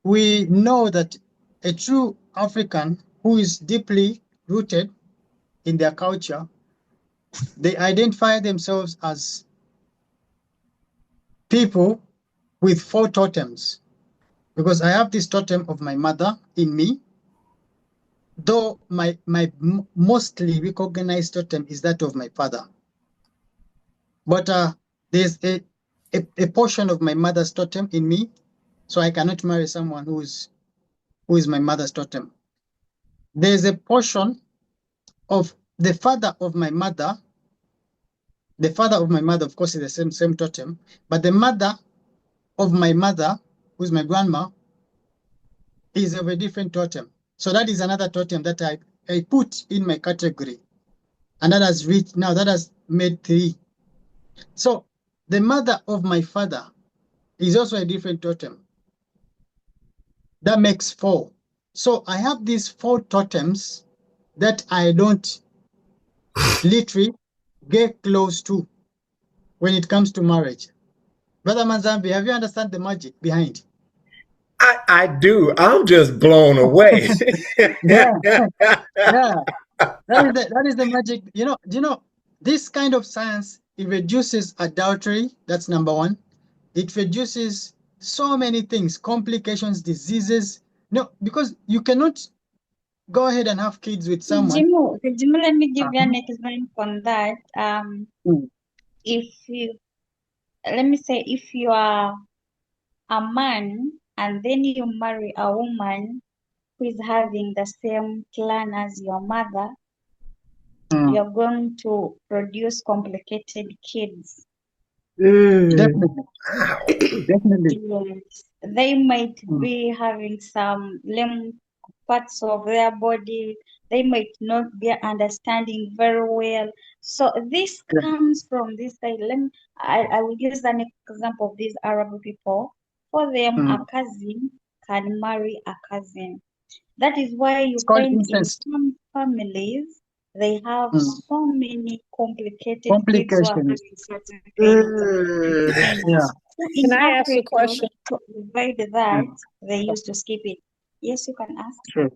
know that a true African who is deeply rooted in their culture, they identify themselves as people with 4 totems. Because I have this totem of my mother in me, though my mostly recognized totem is that of my father. But there's a portion of my mother's totem in me, so I cannot marry someone who is my mother's totem. There's a portion of the father of my mother. The father of my mother, of course, is the same totem, but the mother of my mother, who's my grandma, is of a different totem. So that is another totem that I put in my category, and that has made 3. So the mother of my father is also a different totem. That makes 4. So I have these 4 totems that I don't literally get close to when it comes to marriage. Brother Manzambi, have you understand the magic behind? I do. I'm just blown away. Yeah. That is the magic. You know, this kind of science, it reduces adultery. That's number 1. It reduces so many things, complications, diseases. No, because you cannot go ahead and have kids with someone. Kagimu, let me give you an example on that. If you are a man and then you marry a woman who is having the same clan as your mother, you're going to produce complicated kids. Definitely. Yes. They might be having some parts of their body. They might not be understanding very well. So this Yeah. comes from this side. I will use an example of these Arab people. For them, a cousin can marry a cousin. That is why It's you called find in incest. some families, they have so many complicated kids who are Complications. having certain kind of Mm. Yeah. so Can in I ask a Africa, question? to avoid that, Mm. they used to skip it. Yes, you can ask. Sure.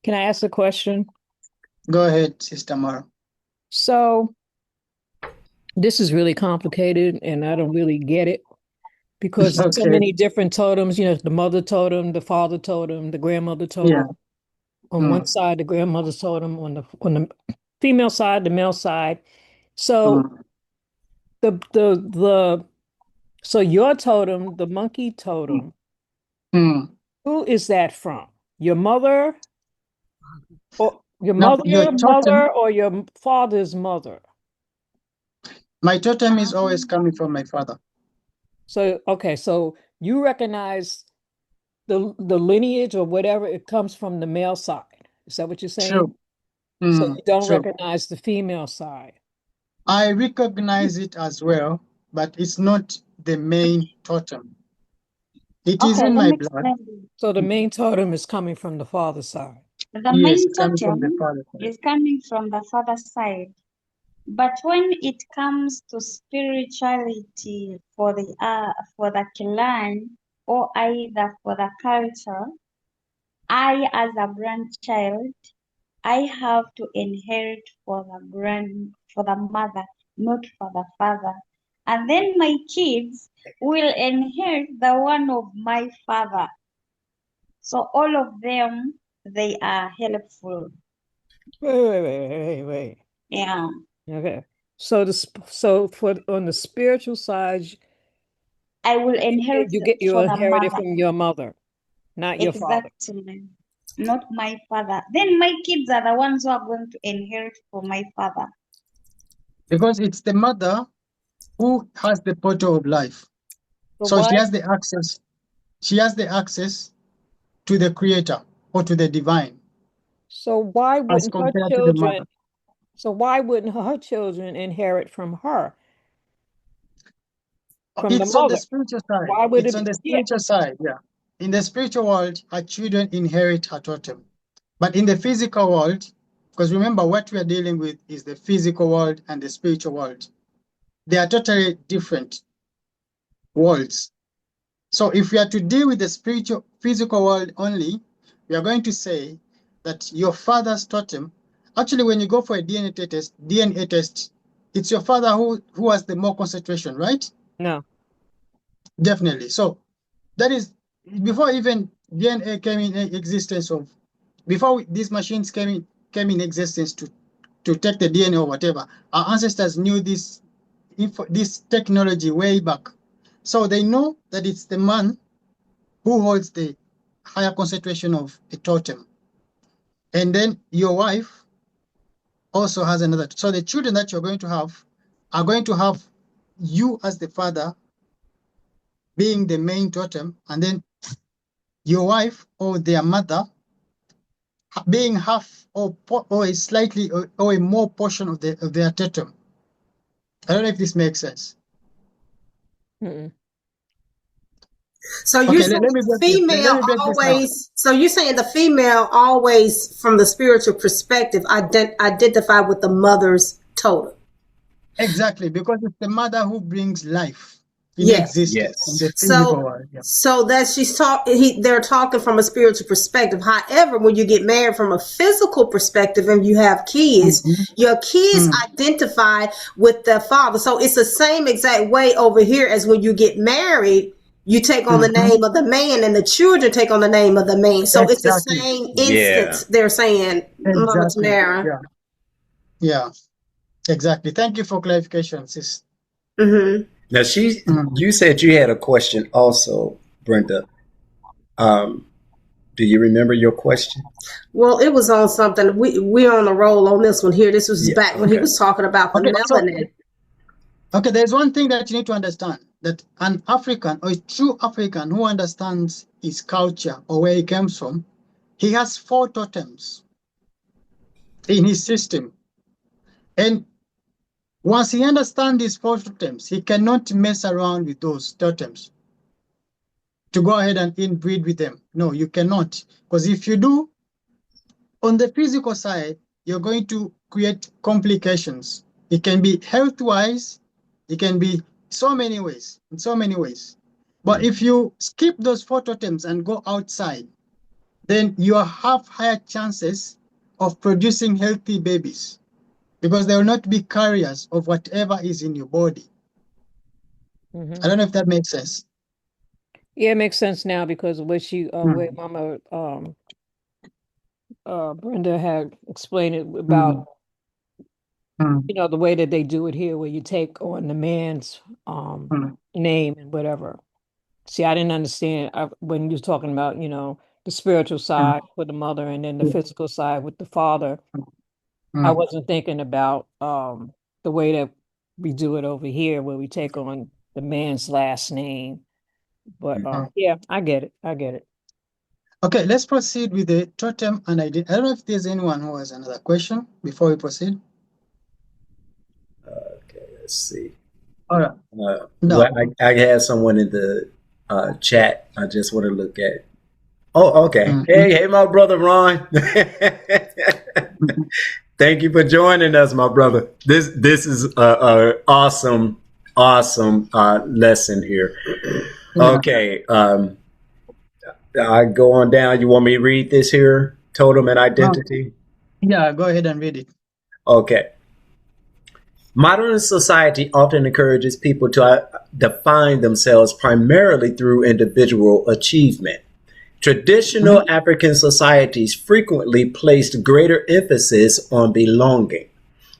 Can I ask a question? Go ahead, Sister Mara. So this is really complicated and I don't really get it because there's so Okay. many different totems, the mother totem, the father totem, the grandmother totem. Yeah. On one side, the grandmother's totem, on the female side, the male side. So so your totem, the monkey totem, who is that from? Your mother or your Now, your totem, mother or your father's mother? my totem is always coming from my father. So okay, so you recognize the lineage or whatever, it comes from the male side. Is that what you're saying? True. So you don't True. recognize the female side. I recognize it as well, but it's not the main totem. It is Okay, in let my me blood. explain. So the main totem is coming from the father's side. The Yes, main it's coming from the totem father side. is coming from the father side. But when it comes to spirituality for the clan or either for the culture, I as a grandchild, I have to inherit for the mother, not for the father. And then my kids will inherit the one of my father. So all of them, they are helpful. Wait. Yeah. Okay. So for on the spiritual side, I will inherit you for the inherit it mother. from your mother, not your father. Exactly. Not my father. Then my kids are the ones who are going to inherit from my father. Because it's the mother who has the portal of life. So she has the access. She has the access to the creator or to the divine. So why As wouldn't her compared to the children? mother. So why wouldn't her children inherit from her, from the It's on the mother? spiritual side. Why would It's it on be? the Yeah. spiritual side, yeah. In the spiritual world, her children inherit her totem. But in the physical world, because remember what we are dealing with is the physical world and the spiritual world. They are totally different worlds. So if we are to deal with the spiritual, physical world only, we are going to say that your father's totem, actually when you go for a DNA test, it's your father who has the more concentration, right? No. Definitely. So that is before even DNA came in existence of, before these machines came in existence to take the DNA or whatever, our ancestors knew this technology way back. So they know that it's the man who holds the higher concentration of a totem. And then your wife also has another. So the children that you're going to have are going to have you as the father being the main totem, and then your wife or their mother being half or a slightly or a more portion of their totem. I don't know if this makes sense. Mm-mm. So you Okay, saying let me the break this. Let female me break this down. always? So you saying the female always, from the spiritual perspective, identify with the mother's totem? Exactly, because it's the mother who brings life in Yes. existence in the physical So, world. Yeah. so that they're talking from a spiritual perspective. However, when you get married from a physical perspective and you have kids, Mhm. your kids identify with the father. So it's the same exact way over here as when you get married. You take on the name of the man, and the children take on the name of the man. So it's the Exactly. same Yeah. instance. They're saying, Mama Exactly. Tamara. Yeah. Yeah. Exactly. Thank you for clarification, sis. Mm-hmm. Now you said you had a question also, Brenda. Do you remember your question? Well, it was on something. We're on a roll on this one here. This was Yeah. back when he was talking about the Okay. So, melanin. okay, there's one thing that you need to understand, that an African or a true African who understands his culture or where he comes from, he has 4 totems in his system. And once he understands these 4 totems, he cannot mess around with those totems to go ahead and inbreed with them. No, you cannot. Because if you do, on the physical side, you're going to create complications. It can be health-wise, it can be so many ways, in so many ways. But if you skip those 4 totems and go outside, then you have higher chances of producing healthy babies because they will not be carriers of whatever is in your body. I don't know if that makes sense. Yeah, it makes sense now because the way way Mama Brenda had explained it about the way that they do it here, where you take on the man's name and whatever. See, I didn't understand when you were talking about the spiritual side with the mother and then the physical side with the father. I wasn't thinking about the way that we do it over here, where we take on the man's last name. But yeah, I get it. I get it. Okay, let's proceed with the totem and identity. I don't know if there's anyone who has another question before we proceed. Okay, let's see. All right. No. Well, I have someone in the chat. I just want to look at. Oh, okay. Hey, my brother Ron. Thank you for joining us, my brother. This is a awesome lesson here. Okay. I go on down. You want me to read this here? Totem and identity? Yeah, go ahead and read it. Okay. Modern society often encourages people to define themselves primarily through individual achievement. Traditional African societies frequently placed greater emphasis on belonging.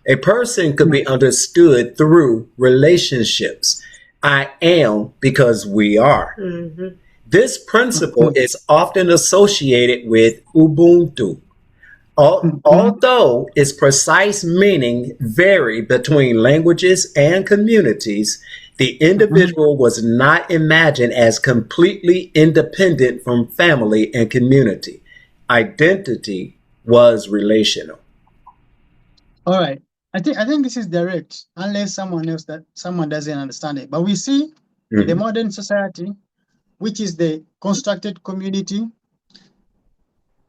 A person could be understood through relationships. I am because we are. This principle is often associated with Ubuntu. Although its precise meaning vary between languages and communities, the individual was not imagined as completely independent from family and community. Identity was relational. All right. I think this is direct, unless someone doesn't understand it. But we see the modern society, which is the constructed community.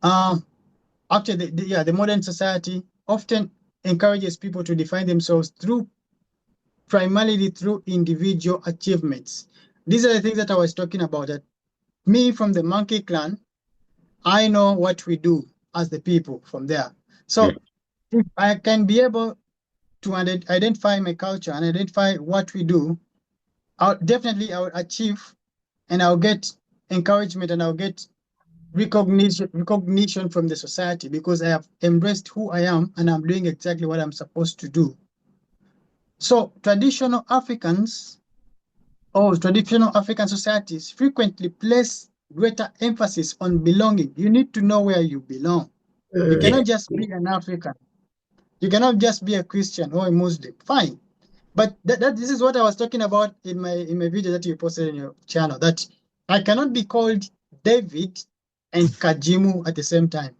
After the modern society often encourages people to define themselves primarily through individual achievements. These are the things that I was talking about. That me from the monkey clan, I know what we do as the people from there. So if I can be able to identify my culture and identify what we do, I will achieve, and I'll get encouragement, and I'll get recognition from the society because I have embraced who I am and I'm doing exactly what I'm supposed to do. So traditional African societies frequently place greater emphasis on belonging. You need to know where you belong. You cannot just be an African. You cannot just be a Christian or a Muslim. Fine. But this is what I was talking about in my video that you posted in your channel, that I cannot be called David and Kagimu at the same time.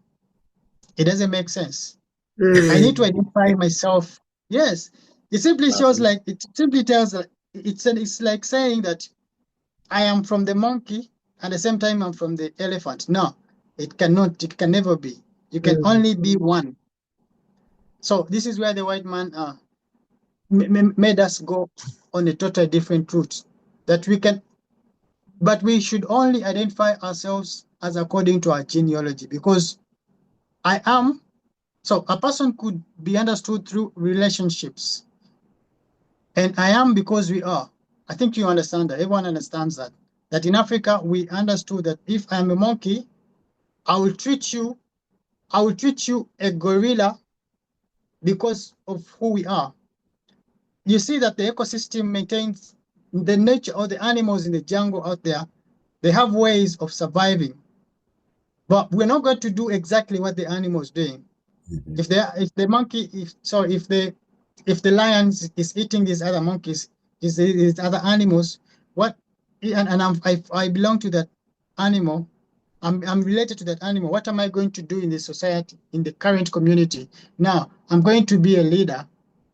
It doesn't make sense. I need to identify myself. Yes, it simply shows it simply tells that it's like saying that I am from the monkey and at the same time I'm from the elephant. No, it cannot. It can never be. You can only be one. So this is where the white man made us go on a totally different route, that we can, but we should only identify ourselves as according to our genealogy, because I am, so a person could be understood through relationships, and I am because we are. I think you understand that. Everyone understands that in Africa we understood that if I'm a monkey, I will treat you a gorilla because of who we are. You see that the ecosystem maintains the nature of the animals in the jungle out there. They have ways of surviving, but we're not going to do exactly what the animals doing. If the lion is eating these other monkeys, these other animals, I belong to that animal. I'm related to that animal. What am I going to do in the society, in the current community? Now, I'm going to be a leader.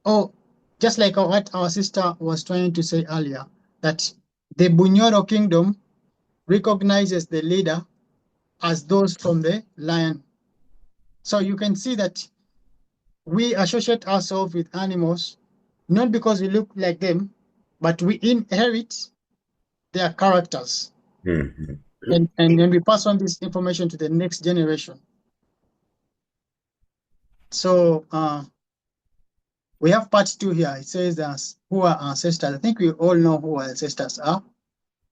Oh, just like what our sister was trying to say earlier, that the Bunyoro kingdom recognizes the leader as those from the lion. So you can see that we associate ourselves with animals, not because we look like them, but we inherit their characters. Mm-hmm. And then we pass on this information to the next generation. So we have part 2 here. It says who are ancestors. I think we all know who our ancestors are.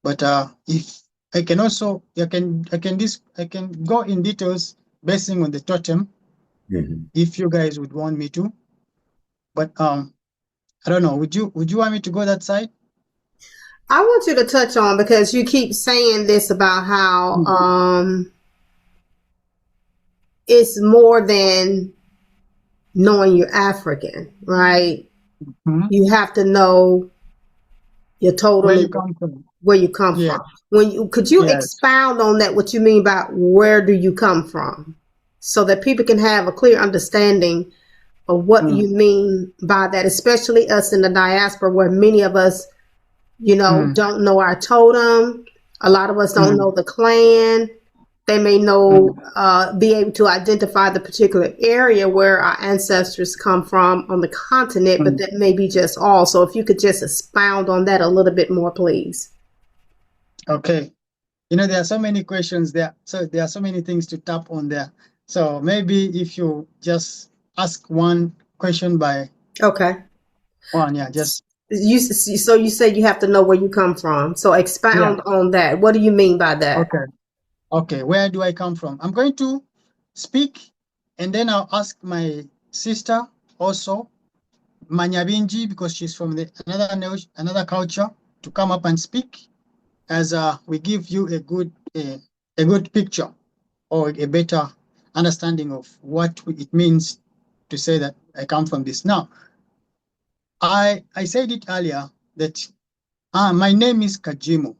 But if I can also, I can go in details basing on the totem, if you guys would want me to. But I don't know. Would you want me to go that side? I want you to touch on, because you keep saying this about how it's more than knowing you're African, right? Mm-hmm. You have to know your totem, Where you come from. Where you come Yeah. from. Could you Yes. expound on that? What you mean by where do you come from, so that people can have a clear understanding of what you mean by that, especially us in the diaspora, where many of us, don't know our totem. A lot of us don't know the clan. They may know, be able to identify the particular area where our ancestors come from on the continent, but that may be just all. So if you could just expound on that a little bit more, please. Okay. There are so many questions there. So there are so many things to tap on there. So maybe if you just ask one question by one, yeah, just. So you said you have to know where you come from. So expound on that. What do you mean by that? Okay. Where do I come from? I'm going to speak, and then I'll ask my sister also, Manyabinji, because she's from another culture, to come up and speak, as we give you a good picture or a better understanding of what it means to say that I come from this. Now, I said it earlier that my name is Kagimu.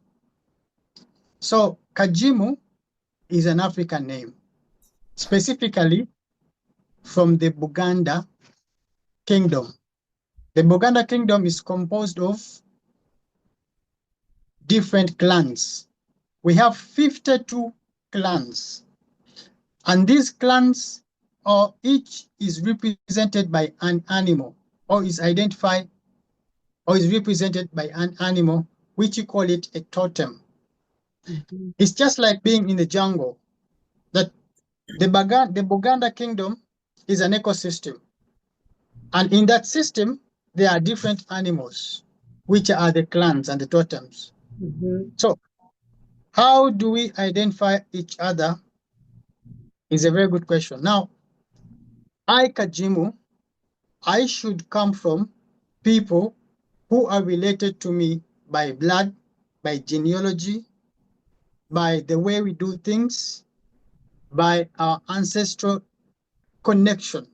So Kagimu is an African name, specifically from the Buganda kingdom. The Buganda kingdom is composed of different clans. We have 52 clans, and these clans each is represented by an animal, or is identified or is represented by an animal, which you call it a totem. It's just like being in the jungle, that the Buganda kingdom is an ecosystem. And in that system, there are different animals, which are the clans and the totems. So how do we identify each other is a very good question. Now, I, Kagimu, I should come from people who are related to me by blood, by genealogy, by the way we do things, by our ancestral connection.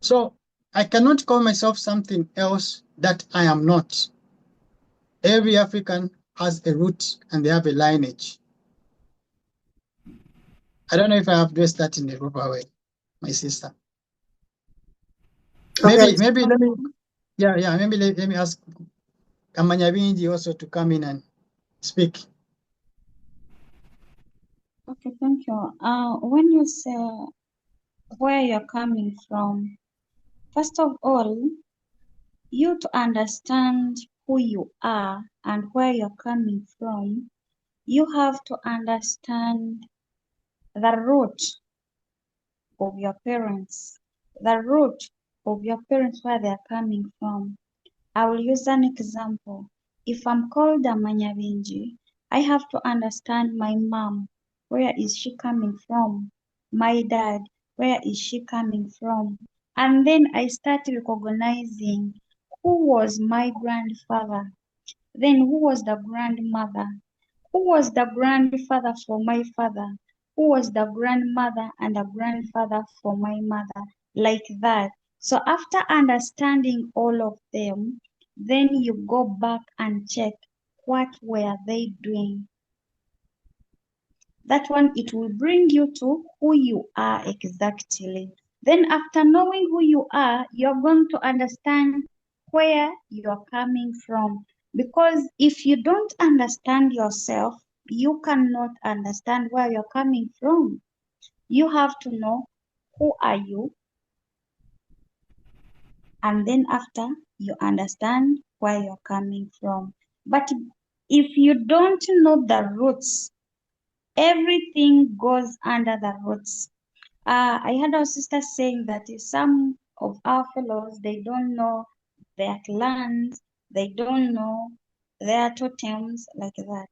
So I cannot call myself something else that I am not. Every African has a root and they have a lineage. I don't know if I have addressed that in the proper way, my sister. Maybe let me maybe let me ask Amanyabinji also to come in and speak. Okay, thank you. When you say where you're coming from, first of all, you to understand who you are and where you're coming from, you have to understand the root of your parents, where they're coming from. I will use an example. If I'm called a Manyabinji, I have to understand my mom. Where is she coming from? My dad, where is she coming from? And then I start recognizing who was my grandfather, then who was the grandmother, who was the grandfather for my father, who was the grandmother and the grandfather for my mother, like that. So after understanding all of them, then you go back and check what were they doing. That one, it will bring you to who you are exactly. Then after knowing who you are, you're going to understand where you're coming from. Because if you don't understand yourself, you cannot understand where you're coming from. You have to know who are you, and then after you understand where you're coming from. But if you don't know the roots, everything goes under the roots. I heard our sister saying that some of our fellows, they don't know their clans, they don't know their totems like that.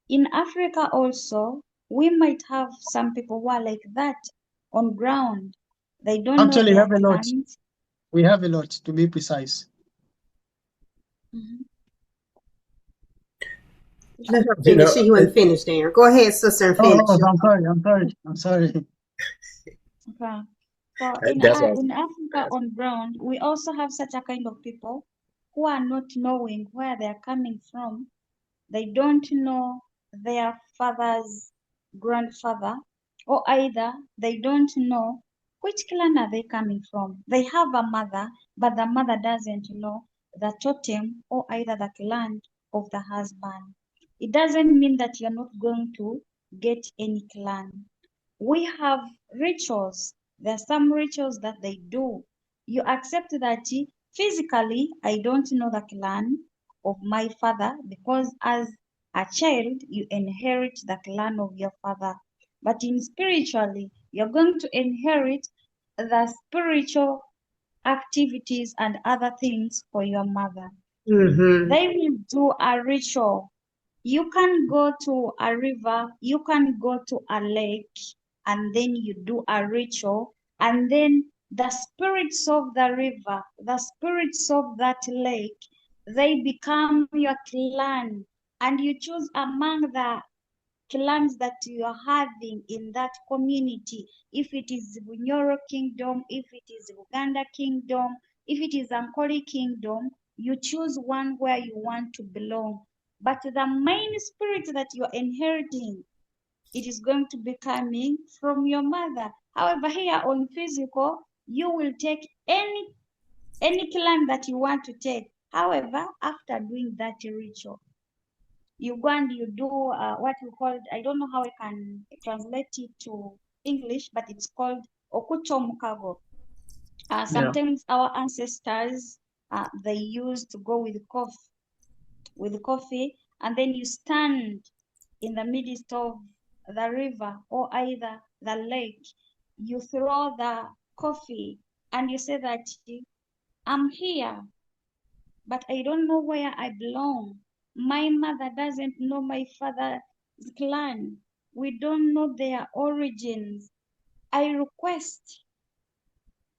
In Africa also, we might have some people who are like that on ground. They don't Actually, know have their a lot. clans. We have a lot, to be precise. Mhm. Let her You finish. know, She wasn't finished there. Go ahead, sister, and finish. Oh, I'm sorry. Okay. So in that's awesome. in Africa on ground, we also have such a kind of people who are not knowing where they are coming from. They don't know their father's grandfather, or either they don't know which clan are they coming from. They have a mother, but the mother doesn't know the totem or either the clan of the husband. It doesn't mean that you're not going to get any clan. We have rituals. There are some rituals that they do. You accept that physically, I don't know the clan of my father, because as a child, you inherit the clan of your father. But in spiritually, you're going to inherit the spiritual activities and other things for your mother. Mm-hmm. They will do a ritual. You can go to a river, you can go to a lake, and then you do a ritual, and then the spirits of the river, the spirits of that lake, they become your clan, and you choose among the clans that you are having in that community. If it is Bunyoro Kingdom, if it is Uganda Kingdom, if it is Ankoli Kingdom, you choose one where you want to belong. But the main spirit that you are inheriting, it is going to be coming from your mother. However, here on physical, you will take any clan that you want to take. However, after doing that ritual, you go and you do what you call, I don't know how I can translate it to English, but it's called Okucho Mukago. Sometimes our ancestors, they used to go with coffee, and then you stand in the midst of the river or either the lake. You throw the coffee and you say that I'm here, but I don't know where I belong. My mother doesn't know my father's clan. We don't know their origins. I request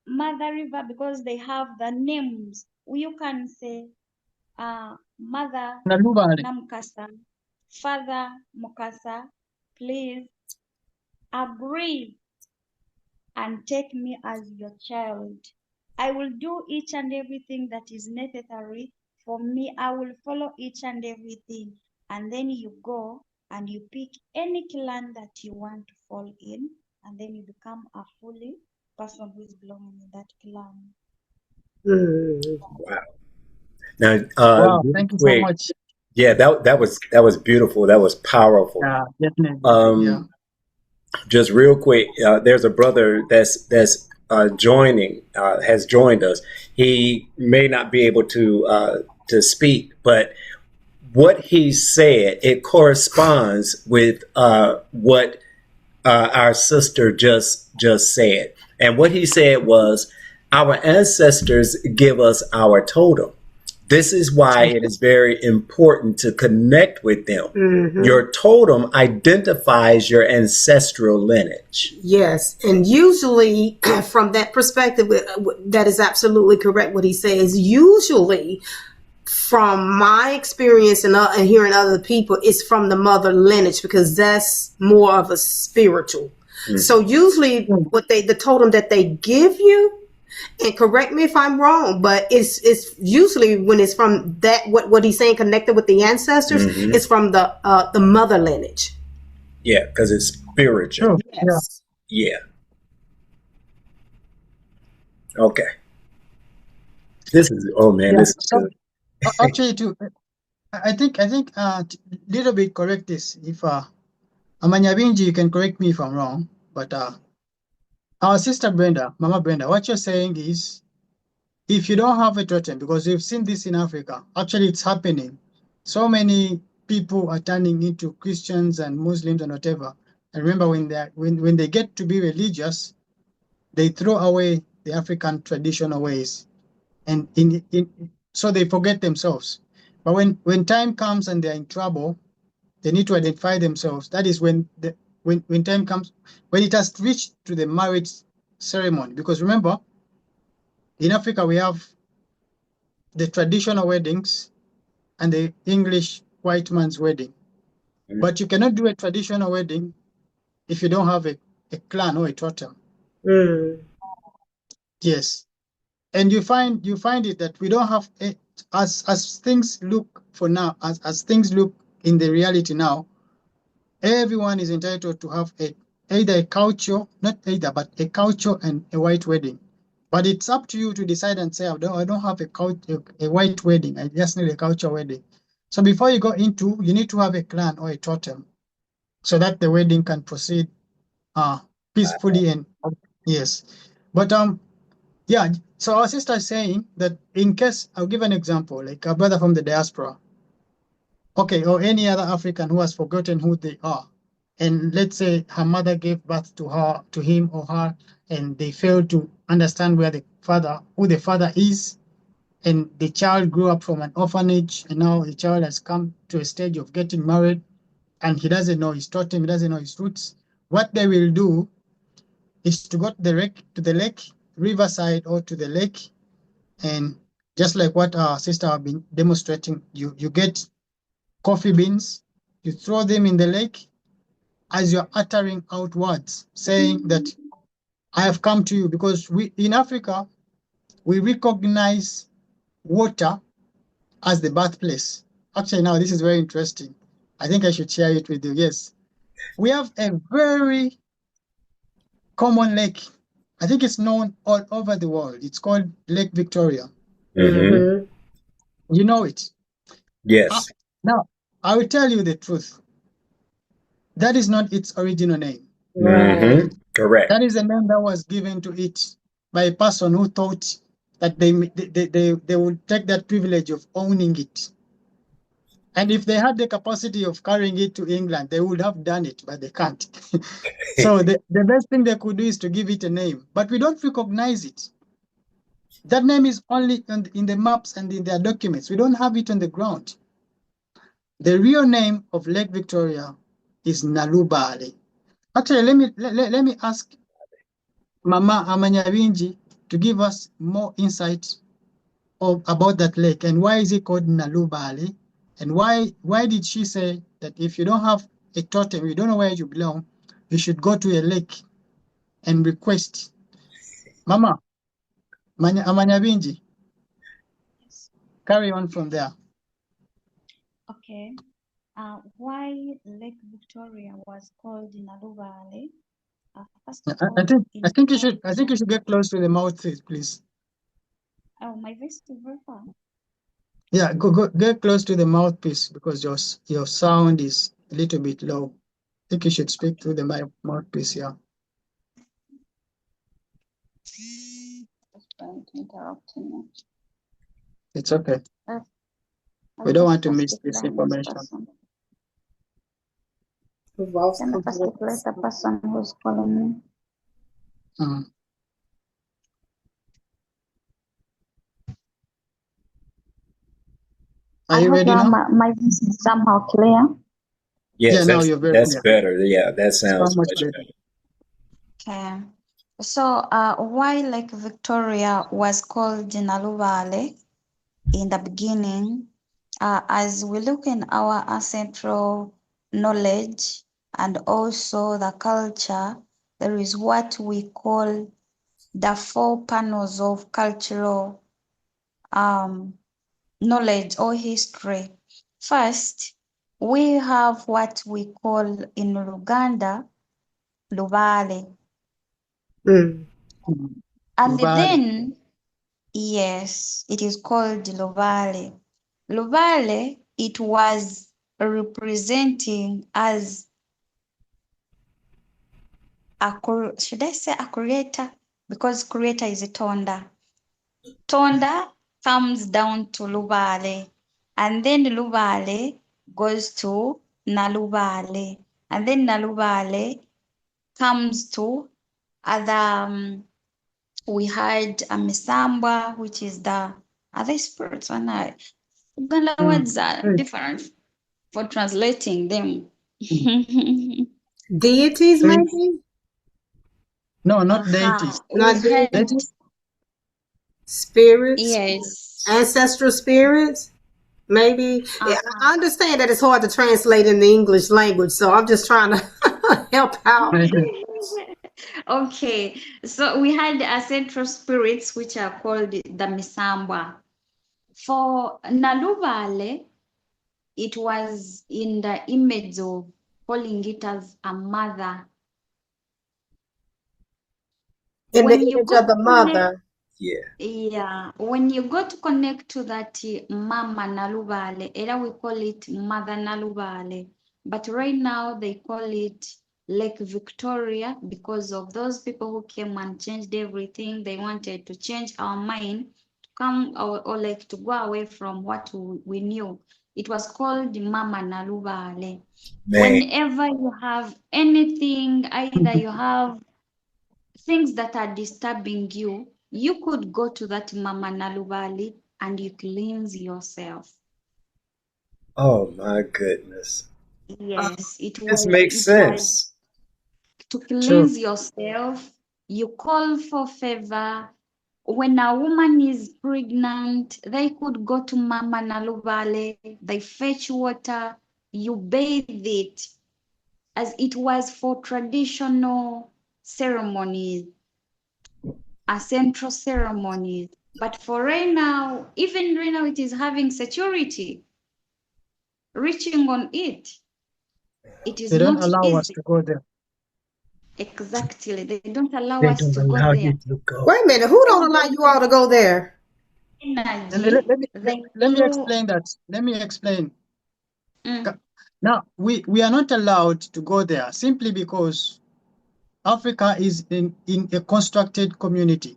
Mother River, because they have the names. You can say Mother Namkasa, Father Mukasa, please agree and take me as your child. I will do each and everything that is necessary for me. I will follow each and everything. And then you go and you pick any clan that you want to fall in, and then you become a fully person who is belonging in that clan. Mm-hmm. Wow. Now, Wow, really thank you so quick. much. Yeah, that was beautiful. That was powerful. Yeah, definitely. Just real quick, there's a brother that's joining has joined us. He may not be able to speak, but what he said, it corresponds with what our sister just said. And what he said was, our ancestors give us our totem. This is why it is very important to connect with them. Mm-hmm. Your totem identifies your ancestral lineage. Yes, and usually from that perspective, that is absolutely correct what he says. Usually, from my experience and hearing other people, it's from the mother lineage, because that's more of a spiritual. Mm-hmm. So usually what the totem that they give you, and correct me if I'm wrong, but it's usually when it's from that, what he's saying, connected with the ancestors, mm-hmm. it's from the mother lineage. Yeah, because it's spiritual. True. Yeah. Yes. Yeah. Okay. This is, oh man, Yeah. this is So good. actually, too, I think little bit correct this. If Amanyabinji, you can correct me if I'm wrong, but our sister Brenda, Mama Brenda, what you're saying is, if you don't have a totem, because we've seen this in Africa, actually it's happening. So many people are turning into Christians and Muslims and whatever. And remember, when they get to be religious, they throw away the African traditional ways, and so they forget themselves. But when time comes and they're in trouble, they need to identify themselves. That is when time comes, when it has reached to the marriage ceremony. Because remember, in Africa we have the traditional weddings and the English white man's wedding. Mhm. But you cannot do a traditional wedding if you don't have a clan or a totem. Mm. Yes. And you find it that we don't have as things look for now, as things look in the reality now, everyone is entitled to have either a culture, not either, but a culture and a white wedding. But it's up to you to decide and say, I don't have a white wedding. I just need a culture wedding. So before you go into, you need to have a clan or a totem so that the wedding can proceed peacefully and yes. But yeah, so our sister is saying that in case, I'll give an example, like a brother from the diaspora, okay, or any other African who has forgotten who they are. And let's say her mother gave birth to him or her, and they failed to understand who the father is, and the child grew up from an orphanage, and now the child has come to a stage of getting married, and he doesn't know his totem, he doesn't know his roots. What they will do is to go to the lake, riverside, or to the lake, and just like what our sister have been demonstrating, you get coffee beans, you throw them in the lake as you're uttering out words, saying that I have come to you, because we in Africa we recognize water as the birthplace. Actually, now this is very interesting. I think I should share it with you. Yes, we have a very common lake. I think it's known all over the world. It's called Lake Victoria. Mm-hmm. Mm-hmm. You know it. Uh, Yes. Now, I will tell you the truth. That is not its original name. Right. Mm-hmm. Correct. That is a name that was given to it by a person who thought that they would take that privilege of owning it. And if they had the capacity of carrying it to England, they would have done it, but they can't. So the best thing they could do is to give it a name, but we don't recognize it. That name is only in the maps and in their documents. We don't have it on the ground. The real name of Lake Victoria is Nalubale. Actually, let me ask Mama Amanyabinji to give us more insight about that lake and why is it called Nalubale, and why did she say that if you don't have a totem, you don't know where you belong, you should go to a lake and request. Mama Amanyabinji, Yes. carry on from there. Okay. Why Lake Victoria was called Naluvale? First of all, I in think culture. you should get close to the mouth, please. Oh, my voice is very far. Yeah, go get close to the mouthpiece because your sound is a little bit low. I think you should speak through the mouthpiece. Yeah, Just trying to interrupt me. it's okay. We I'm don't just want to first miss this declining this information. person. Voice Let me first declare the person who's calling me. Mhm. Are I you hope ready now now? my voice is somehow clear. Yeah, Yes, now you're very that's clear. better. Yeah, that So sounds much much better. better. Okay. So, why Lake Victoria was called Naluvale in the beginning, as we look in our ancestral knowledge and also the culture, there is what we call the 4 panels of cultural knowledge or history. First, we have what we call in Luganda, Lubale. Mm. And Lubale. then, yes, it is called Lubale. Lubale, it was representing as should I say a creator? Because creator is a Tonda. Tonda comes down to Lubale, and then Lubale goes to Nalubale, and then Nalubale comes to other. We had Misamba, which is the other spirits. Uganda words are Right. different for translating them. Deities, Right. maybe? No, not deities. Not We had, deities. Spirits, yes. ancestral spirits, maybe. Yeah, Uh-huh. I understand that it's hard to translate in the English language, so I'm just trying to help out. Okay, so we had ancestral spirits which are called the Misamba. For Nalubale, it was in the image of calling it as a mother. In the When you image go of the to connect, mother. yeah, when you go to connect to that Mama Nalubale, era we call it Mother Nalubale, but right now they call it Lake Victoria because of those people who came and changed everything. They wanted to change our mind, to come or like to go away from what we knew. It was called Mama Nalubale. Man. Whenever you have anything, either you have things that are disturbing you, you could go to that Mama Nalubali and you cleanse yourself. Oh my goodness. Yes, This makes sense. to cleanse yourself. You call for favor. When a woman is pregnant, they could go to Mama Nalubale, they fetch water, you bathe it, as it was for traditional ceremonies, central ceremonies. But for right now, even right now, it is having security reaching on it. It is They don't not allow us easy. to go there. Exactly. They don't allow They us don't to go allow there. you to go. Wait a minute, who don't allow you all to go there? Energy. Let me explain that. Let me explain. Mm. Now, we are not allowed to go there simply because Africa is in a constructed community.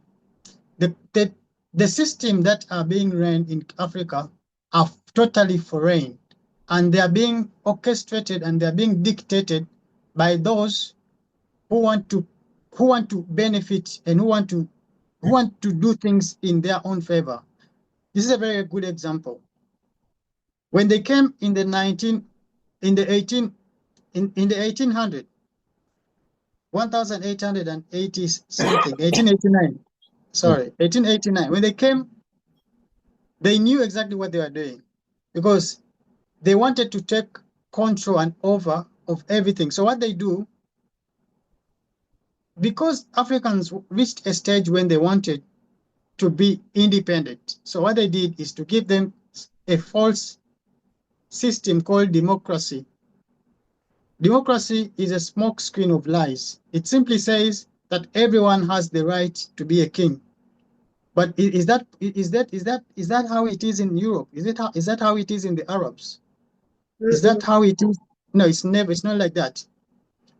The system that are being run in Africa are totally foreign, and they are being orchestrated and they are being dictated by those who want to benefit and who want to do things in their own favor. This is a very good example. When they came in the 1800, 1880 something, 1889. Sorry, 1889. When they came, they knew exactly what they were doing because they wanted to take control and over of everything. So what they do, because Africans reached a stage when they wanted to be independent. So what they did is to give them a false system called democracy. Democracy is a smokescreen of lies. It simply says that everyone has the right to be a king. But is that how it is in Europe? Is that how it is in the Arabs? Is that how it is? No, it's never. It's not like that.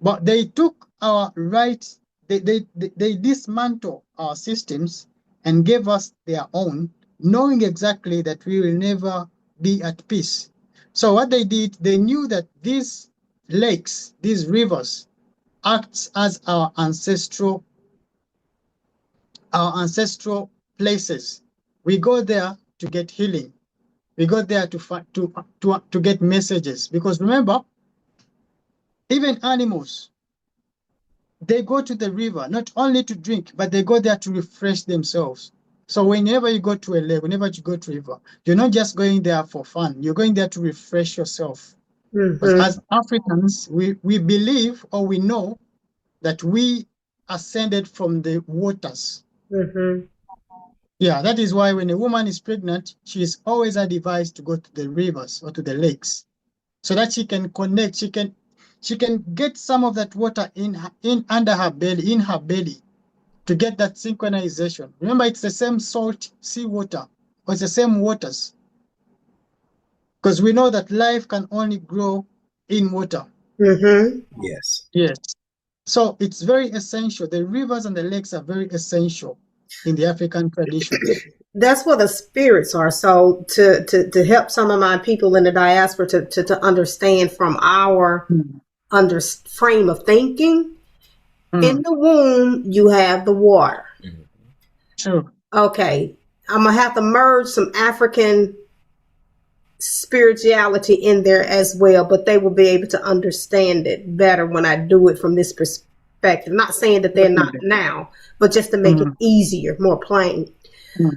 But they took our rights. They dismantle our systems and gave us their own, knowing exactly that we will never be at peace. So what they did, they knew that these lakes, these rivers, acts as our ancestral places. We go there to get healing. We go there to get messages. Because remember, even animals, they go to the river not only to drink, but they go there to refresh themselves. So whenever you go to a lake, whenever you go to a river, you're not just going there for fun. You're going there to refresh yourself. Because as Africans, we believe or we know that we ascended from the waters. Yeah, that is why when a woman is pregnant, she is always advised to go to the rivers or to the lakes so that she can connect. She can get some of that water in under her belly, in her belly, to get that synchronization. Remember, it's the same salt seawater, or it's the same waters, because we know that life can only grow in water. Yes. Yes. So it's very essential. The rivers and the lakes are very essential in the African traditions. That's what the spirits are. So to help some of my people in the diaspora to understand from our frame of thinking, in the womb you have the water. True. Okay, I'm gonna have to merge some African spirituality in there as well, but they will be able to understand it better when I do it from this perspective. Not saying that they're not now, but just to make it easier, more plain.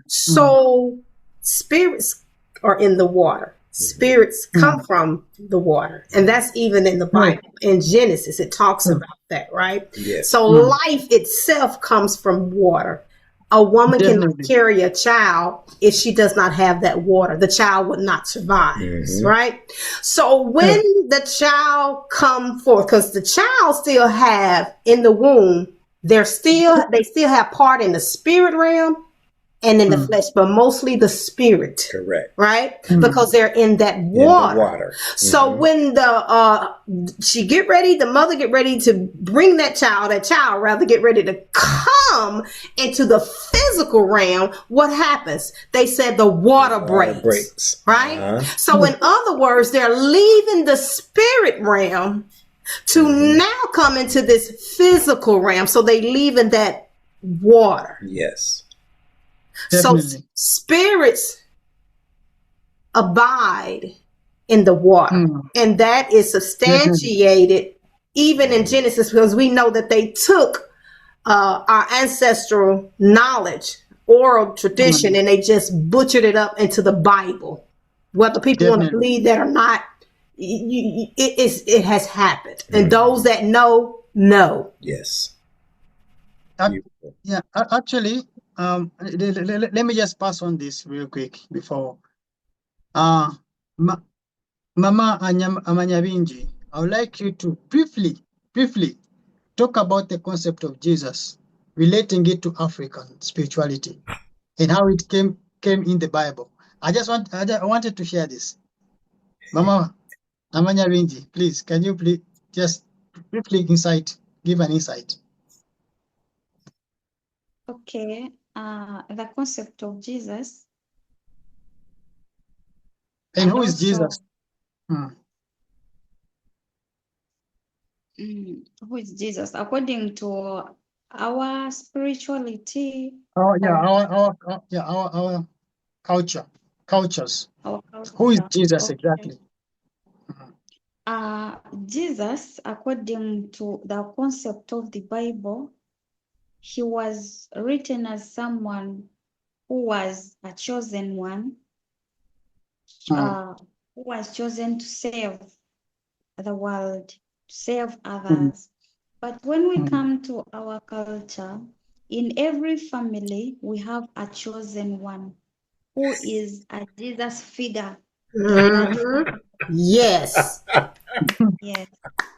So spirits are in the water. Spirits come from the water. And that's even in the Bible. In Genesis, it talks about that, right? Yes. So life itself comes from water. A woman cannot carry a child if she does not have that water. The child would not survive, right? So when the child come forth, because the child still have in the womb, they still have part in the spirit realm and in the flesh, but mostly the spirit. Correct. Right? Because they're in that water. In the water. So when the mother get ready to bring that child rather get ready to come into the physical realm, what happens? They said the water breaks. Right? So in other words, they're leaving the spirit realm to now come into this physical realm. So they leave in that water. Yes. Definitely. So spirits abide in the water. And that is substantiated even in Genesis, because we know that they took our ancestral knowledge, oral tradition, and they just butchered it up into the Bible. Whether people want to believe that or not, it has happened. And those that know. Yes. Yeah, actually, let me just pass on this real quick before. Mama Amanyabinji, I would like you to briefly talk about the concept of Jesus, relating it to African spirituality and how it came in the Bible. I wanted to share this. Mama Amanyabinji, please, can you please just briefly give an insight? Okay, the concept of Jesus. And who is Jesus? Who is Jesus? According to our spirituality. Our cultures. Our culture. Who is Jesus exactly? Jesus, according to the concept of the Bible, he was written as someone who was a chosen one, who was chosen to save the world, to save others. But when we come to our culture, in every family, we have a chosen one who is a Jesus figure. Yes. Yes.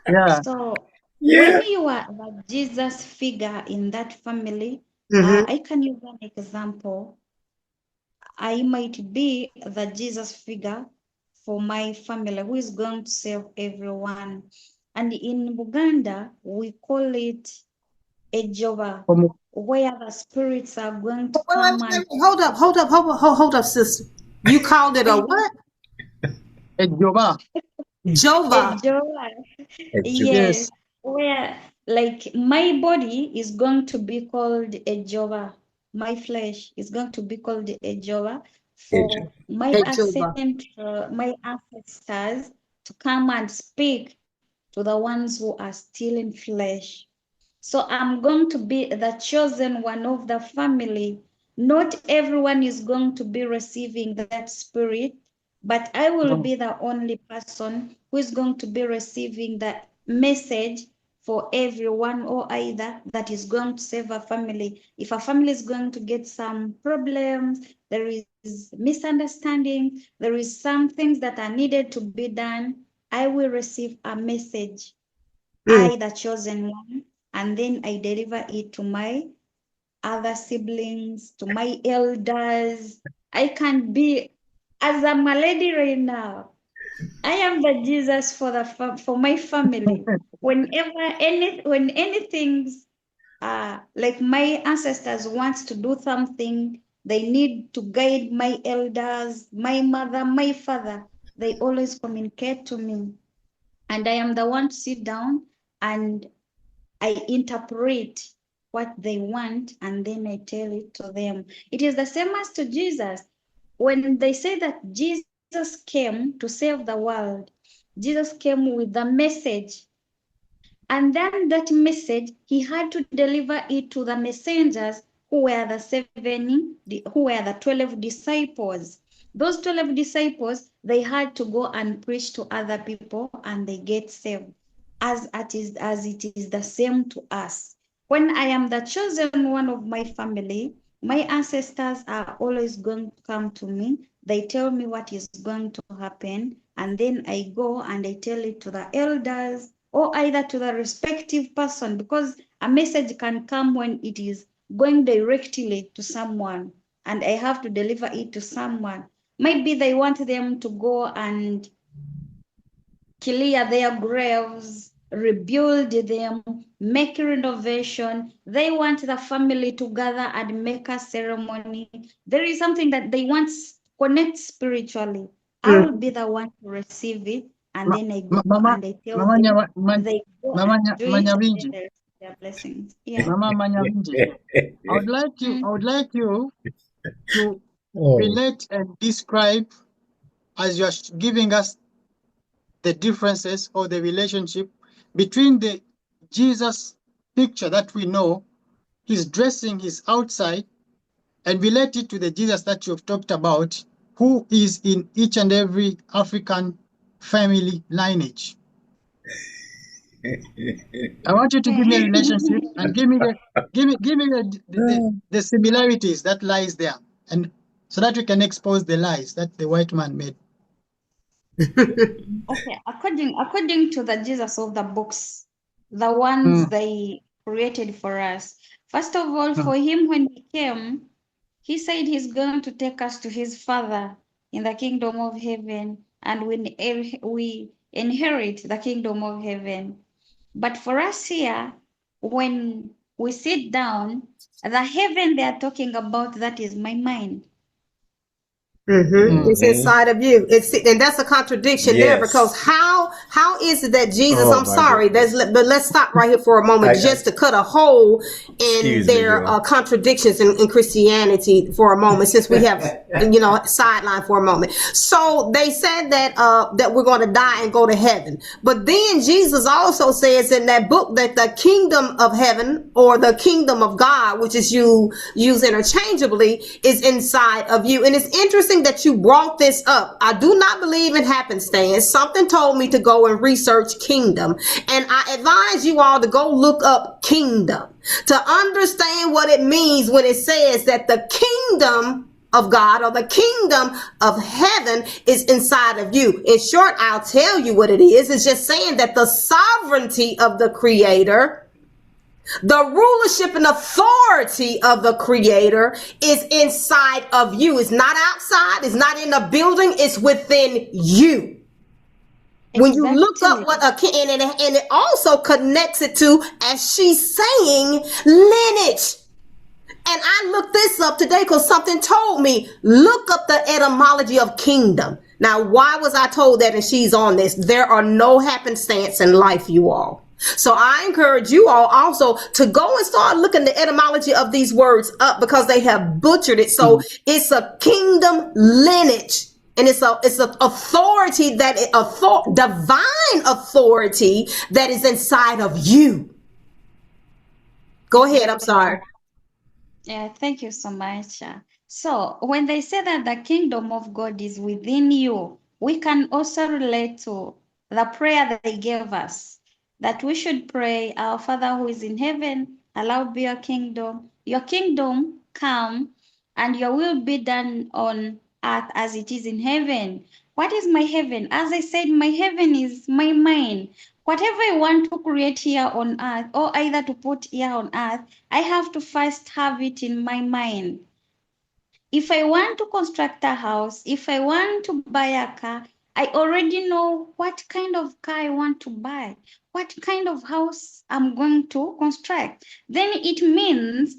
Yeah. So when you are the Jesus figure in that family, I can use an example. I might be the Jesus figure for my family who is going to save everyone. And in Buganda, we call it a Jehovah, where the spirits are going to come and... Hold up, sis. You called it a what? A Jehovah. Jehovah. Yes, where like my body is going to be called a Jehovah. My flesh is going to be called a Jehovah for my ancestors to come and speak to the ones who are still in flesh. So I'm going to be the chosen one of the family. Not everyone is going to be receiving that spirit, but I will be the only person who is going to be receiving that message for everyone or either that is going to save a family. If a family is going to get some problems, there is misunderstanding, there is some things that are needed to be done, I will receive a message, I, the chosen one, and then I deliver it to my other siblings, to my elders. I can be, as I'm a lady right now, I am the Jesus for for my family. When anything's like my ancestors wants to do something, they need to guide my elders, my mother, my father. They always communicate to me, and I am the one to sit down and I interpret what they want, and then I tell it to them. It is the same as to Jesus. When they say that Jesus came to save the world, Jesus came with the message. And then that message, he had to deliver it to the messengers who were who were the 12 disciples. Those 12 disciples, they had to go and preach to other people and they get saved. As it is the same to us. When I am the chosen one of my family, my ancestors are always going to come to me. They tell me what is going to happen, and then I go and I tell it to the elders or either to the respective person, because a message can come when it is going directly to someone and I have to deliver it to someone. Maybe they want them to go and clear their graves, rebuild them, make renovation. They want the family to gather and make a ceremony. There is something that they want to connect spiritually. I will be the one to receive it, and then I go and I tell them. They go and do it, and then they receive their blessings. Yeah. Mama Manyavindi, I would like you to relate and describe, as you are giving us the differences or the relationship between the Jesus picture that we know, his dressing, his outside, and relate it to the Jesus that you've talked about, who is in each and every African family lineage. I want you to give me a relationship and give me the similarities that lies there, and so that we can expose the lies that the white man made. Okay, according to the Jesus of the books, the ones they created for us. First of all, for him, when he came, he said he's going to take us to his Father in the kingdom of heaven, and we inherit the kingdom of heaven. But for us here, when we sit down, the heaven they are talking about, that is my mind. It's inside of you. And that's a contradiction there, because how is it that Jesus? I'm sorry, but let's stop right here for a moment, just to cut a hole in their contradictions in Christianity for a moment, since we have sideline for a moment. So they said that that we're going to die and go to heaven, but then Jesus also says in that book that the kingdom of heaven, or the kingdom of God, which is used interchangeably, is inside of you. And it's interesting that you brought this up. I do not believe in happenstance. Something told me to go and research kingdom, and I advise you all to go look up kingdom to understand what it means when it says that the kingdom of God, or the kingdom of heaven, is inside of you. In short, I'll tell you what it is. It's just saying that the sovereignty of the Creator, the rulership and authority of the Creator, is inside of you. It's not outside. It's not in a building. It's within you. Exactly. When you look up what a king, and it also connects it to, as she's saying, lineage. And I looked this up today because something told me, look up the etymology of kingdom. Now, why was I told that? And she's on this. There are no happenstance in life, you all. So I encourage you all also to go and start looking the etymology of these words up, because they have butchered it. So it's a kingdom lineage, and it's an authority divine authority that is inside of you. Go ahead. I'm sorry. Yeah, thank you so much. So when they say that the kingdom of God is within you, we can also relate to the prayer that they gave us, that we should pray, our Father who is in heaven, hallowed be your kingdom come, and your will be done on earth as it is in heaven. What is my heaven? As I said, my heaven is my mind. Whatever I want to create here on earth, or either to put here on earth, I have to first have it in my mind. If I want to construct a house, if I want to buy a car, I already know what kind of car I want to buy, what kind of house I'm going to construct. Then it means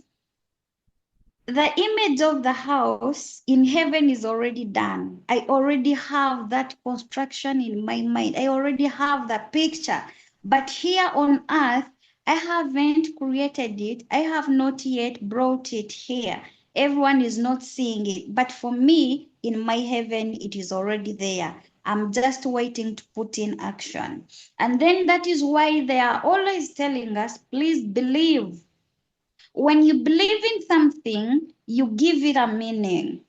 the image of the house in heaven is already done. I already have that construction in my mind. I already have the picture. But here on earth, I haven't created it. I have not yet brought it here. Everyone is not seeing it. But for me, in my heaven, it is already there. I'm just waiting to put in action. And then that is why they are always telling us, please believe. When you believe in something, you give it a meaning.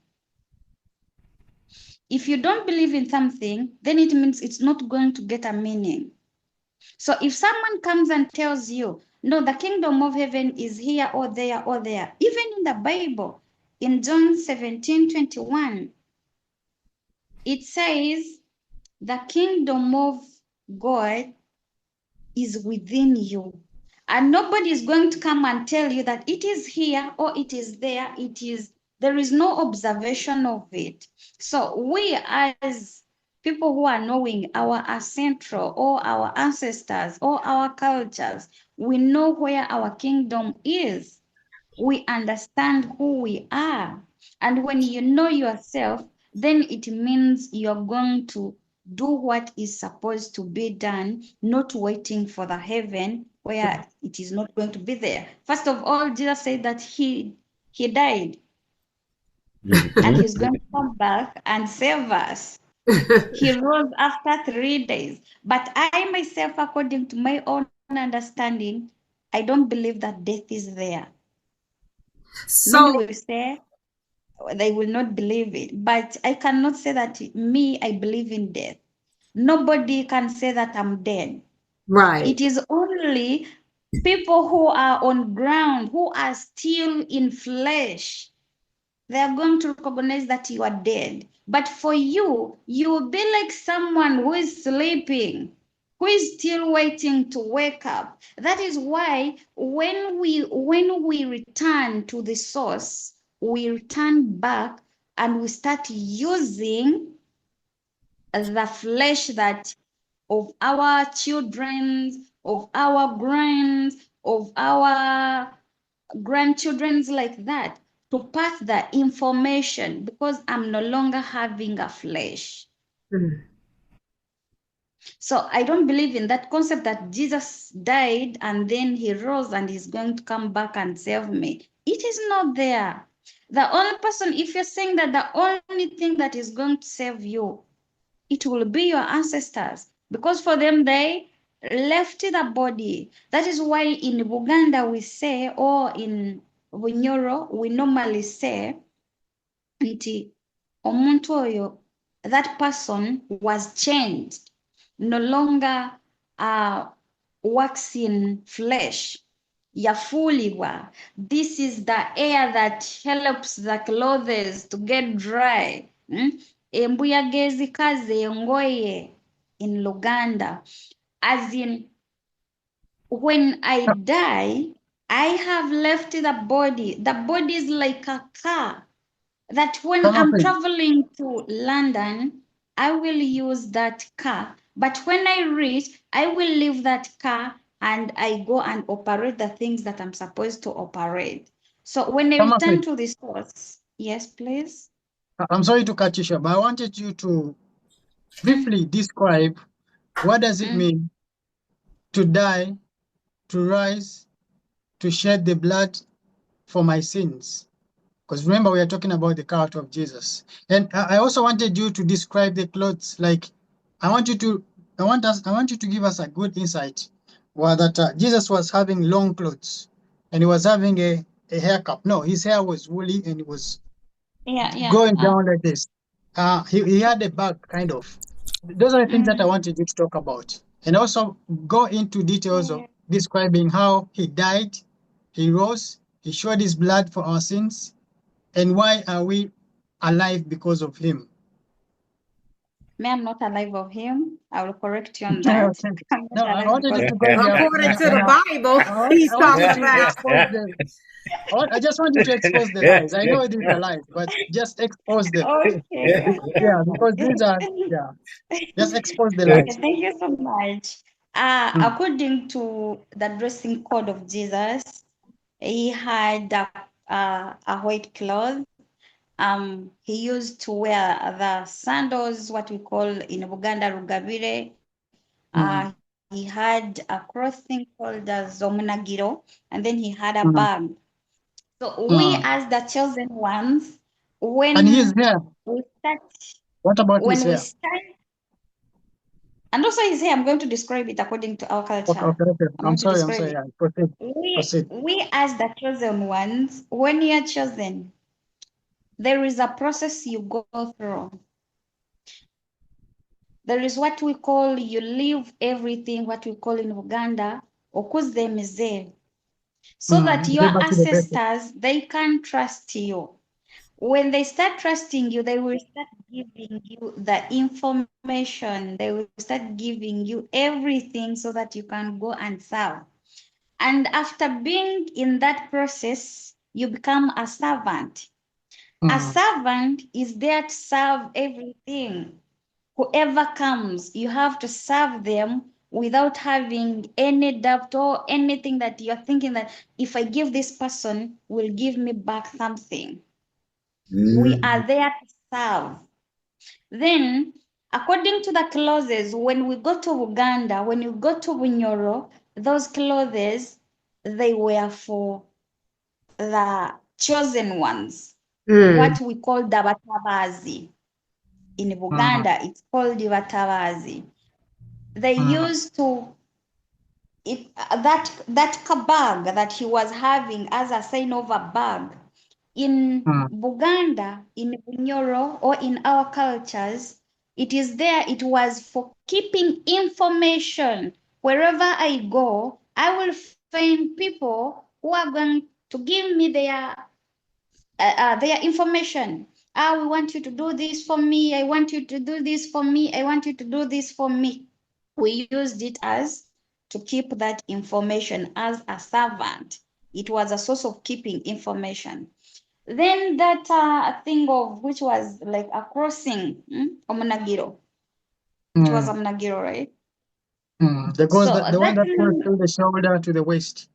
If you don't believe in something, then it means it's not going to get a meaning. So if someone comes and tells you, no, the kingdom of heaven is here or there or there, even in the Bible, in John 17:21, it says, the kingdom of God is within you. And nobody is going to come and tell you that it is here or it is there. There is no observation of it. So we as people who are knowing our ancestral or our ancestors or our cultures, we know where our kingdom is. We understand who we are. And when you know yourself, then it means you're going to do what is supposed to be done, not waiting for the heaven where it is not going to be there. First of all, Jesus said that he died and he's going to come back and save us. He rose after 3 days. But I myself, according to my own understanding, I don't believe that death is there. Many will say they will not believe it, but I cannot say that I believe in death. Nobody can say that I'm dead. Right. It is only people who are on ground, who are still in flesh. They are going to recognize that you are dead. But for you, you will be like someone who is sleeping, who is still waiting to wake up. That is why when we return to the source, we return back and we start using the flesh that of our children, of our grands, of our grandchildren's, like that, to pass the information, because I'm no longer having a flesh. So I don't believe in that concept that Jesus died and then he rose and he's going to come back and save me. It is not there. The only person, if you're saying that the only thing that is going to save you, it will be your ancestors, because for them, they left the body. That is why in Uganda we say, or in Bunyoro, we normally say, nti omuntu oyo, that person was changed, no longer works in flesh. Yafuliwa. This is the air that helps the clothes to get dry. Embuyaga ezikaze engoye in Luganda. As in, when I die, I have left the body. The body is like a car that when I'm traveling to London, I will use that car. But when I reach, I will leave that car and I go and operate the things that I'm supposed to operate. So when I return to the source, yes, please. I'm sorry to cut you short, but I wanted you to briefly describe what does it mean to die, to rise, to shed the blood for my sins. Because remember, we are talking about the character of Jesus. And I also wanted you to describe the clothes. Like, I want you to give us a good insight. Well, that Jesus was having long clothes, and he was having a haircut. No, his hair was woolly and it was going down like this. He had a bag, kind of. Those are the things that I wanted you to talk about, and also go into details of describing how he died, he rose, he shed his blood for our sins, and why are we alive because of him. Me, I'm not alive of him. I will correct you on that. Okay. I'm No, not I alive wanted you because to go there, According to the Bible, I he's want you talking to about. expose them. I just want you to expose the lies. I know these are lies, but just expose them. okay. Yeah, because these are, yeah, just expose the Okay, lies. thank you so much. According to the dressing code of Jesus, he had a white cloth. He used to wear the sandals, what we call in Buganda rugabire. He had a clothing called the zomunagiro, and then he had a bag. So we as the chosen ones, And his hair. we start, What about his when we hair? start, and also his hair, I'm going to describe it according to our culture. Okay. I'm I'm going to sorry. describe it. Yeah, proceed. We as the chosen ones, when you are chosen, there is a process you go through. There is what we call, you leave everything, what we call in Uganda, okuzemeze, so that your ancestors, they can trust you. When they start trusting you, they will start giving you the information. They will start giving you everything so that you can go and serve. And after being in that process, you become a servant. A servant is there to serve everything. Whoever comes, you have to serve them without having any doubt or anything that you're thinking that if I give this person, will give me back something. We are there to serve. Then, according to the clauses, when we go to Uganda, when you go to Bunyoro, those clauses, they were for the chosen ones, what we call the Batabazi. In Uganda, it's called the Batabazi. They used to, that bag that he was having as a sign of a bag. In Buganda, in Bunyoro, or in our cultures, it is there, it was for keeping information. Wherever I go, I will find people who are going to give me their information. We want you to do this for me. I want you to do this for me. I want you to do this for me. We used it as to keep that information as a servant. It was a source of keeping information. Then that thing of which was like a crossing, Omunagiro. It was Omunagiro, right? The one that goes through the shoulder to the waist.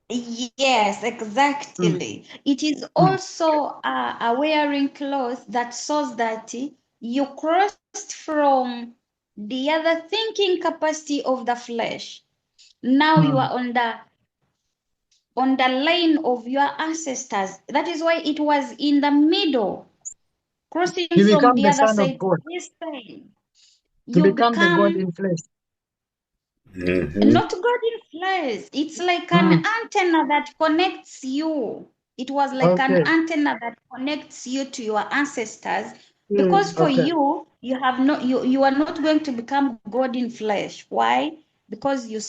Yes, exactly. It is also a wearing cloth that shows that you crossed from the other thinking capacity of the flesh. Now you are on the line of your ancestors. That is why it was in the middle, crossing You from become the the other son of side to God. this side. To You become the God become in flesh. not God in flesh. It's like an antenna that connects you. It was like an antenna that connects you to your ancestors. Because for you, you have not you are not going to become God in flesh. Why? Because you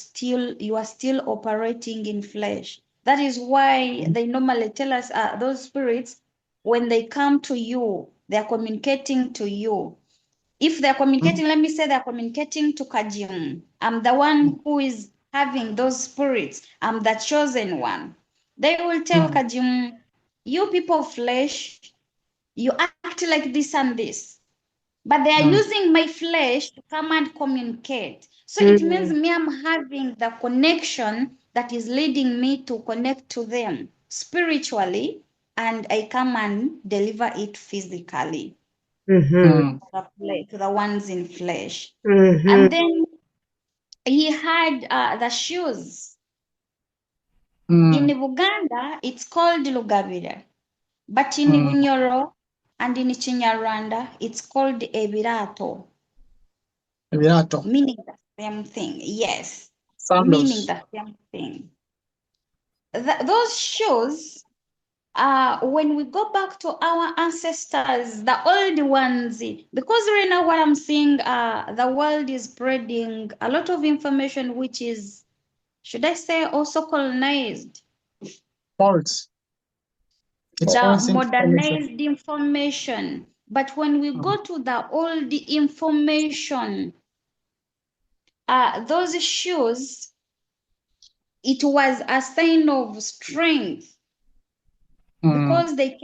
are still operating in flesh. That is why they normally tell us those spirits, when they come to you, they are communicating to you. If they're communicating, let me say they're communicating to Kagimu. I'm the one who is having those spirits. I'm the chosen one. They will tell Kagimu, you people of flesh, you act like this and this. But they are using my flesh to come and communicate. So it means me, I'm having the connection that is leading me to connect to them spiritually, and I come and deliver it physically. To the ones in flesh. And then he had the shoes. In Uganda, it's called Lugabire. But in Bunyoro and in Chinyarwanda, it's called Ebirato. Meaning the same thing. Yes. Sandals. Meaning the same thing. Those shoes, when we go back to our ancestors, the old ones, because right now what I'm seeing, the world is spreading a lot of information which is, should I say, also colonized. False. The modernized information. But when we go to the old information, those shoes, it was a sign of strength because they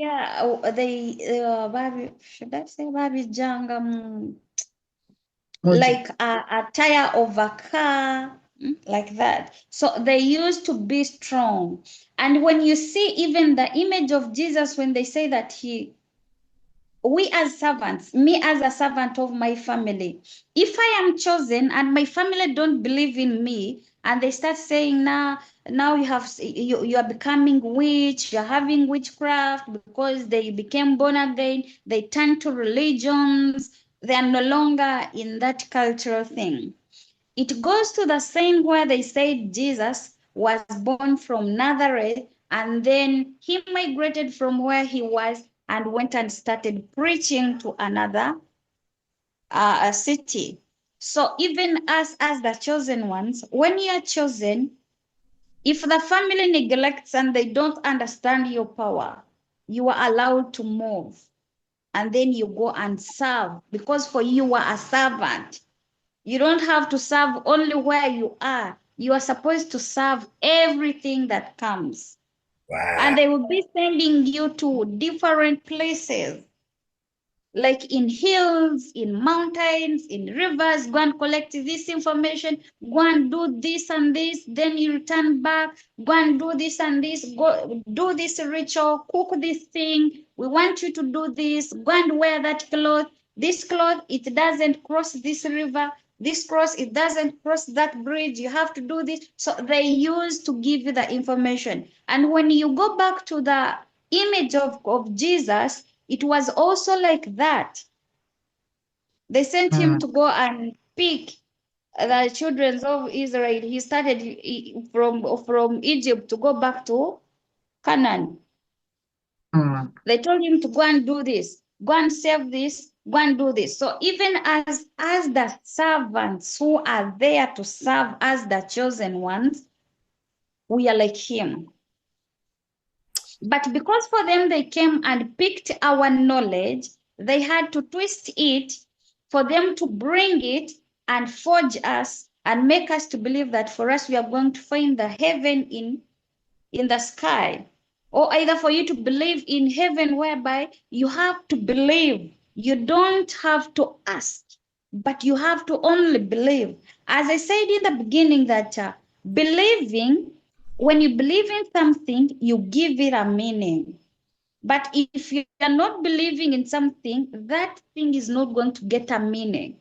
should I say like a tire of a car, like that. So they used to be strong. And when you see even the image of Jesus, when they say that we as servants, me as a servant of my family, if I am chosen and my family don't believe in me, and they start saying now you are becoming witch, you're having witchcraft because they became born again, they turn to religions, they are no longer in that cultural thing. It goes to the same where they say Jesus was born from Nazareth and then he migrated from where he was and went and started preaching to another a city. So even us as the chosen ones, when you are chosen, if the family neglects and they don't understand your power, you are allowed to move. And then you go and serve because for you are a servant. You don't have to serve only where you are. You are supposed to serve everything that comes. Wow. And they will be sending you to different places, like in hills, in mountains, in rivers. Go and collect this information. Go and do this and this. Then you return back. Go and do this and this. Go do this ritual. Cook this thing. We want you to do this. Go and wear that cloth. This cloth, it doesn't cross this river. This cross, it doesn't cross that bridge. You have to do this. So they used to give you the information. And when you go back to the image of Jesus, it was also like that. They sent him to go and pick the children of Israel. He started from Egypt to go back to Canaan. They told him to go and do this, go and save this, go and do this. So even as the servants who are there to serve as the chosen ones, we are like him. But because for them they came and picked our knowledge, they had to twist it for them to bring it and forge us and make us to believe that for us we are going to find the heaven in the sky. Or either for you to believe in heaven whereby you have to believe. You don't have to ask, but you have to only believe. As I said in the beginning that believing, when you believe in something, you give it a meaning. But if you are not believing in something, that thing is not going to get a meaning.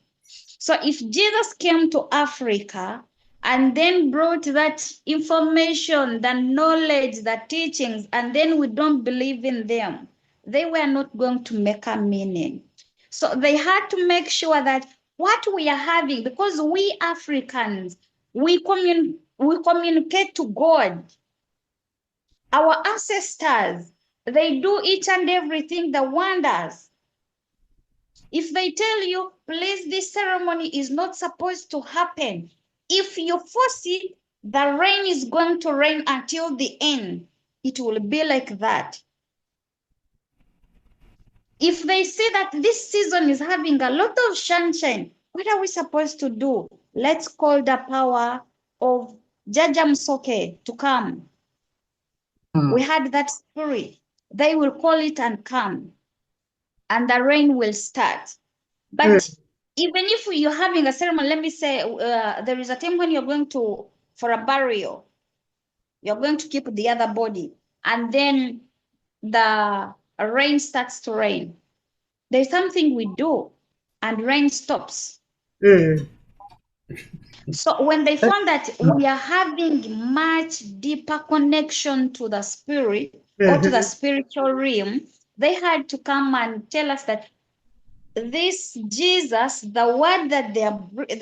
So if Jesus came to Africa and then brought that information, the knowledge, the teachings, and then we don't believe in them, they were not going to make a meaning. So they had to make sure that what we are having, because we Africans, we communicate to God. Our ancestors, they do each and everything, the wonders. If they tell you, please, this ceremony is not supposed to happen, if you force it, the rain is going to rain until the end. It will be like that. If they say that this season is having a lot of sunshine, what are we supposed to do? Let's call the power of Jaja Msoke to come. We had that spirit. They will call it and come, and the rain will start. But even if you're having a ceremony, let me say, there is a time when you're going to, for a burial, you're going to keep the other body, and then the rain starts to rain. There's something we do, and rain stops. So when they found that we are having much deeper connection to the spirit or to the spiritual realm, they had to come and tell us that this Jesus, the word that they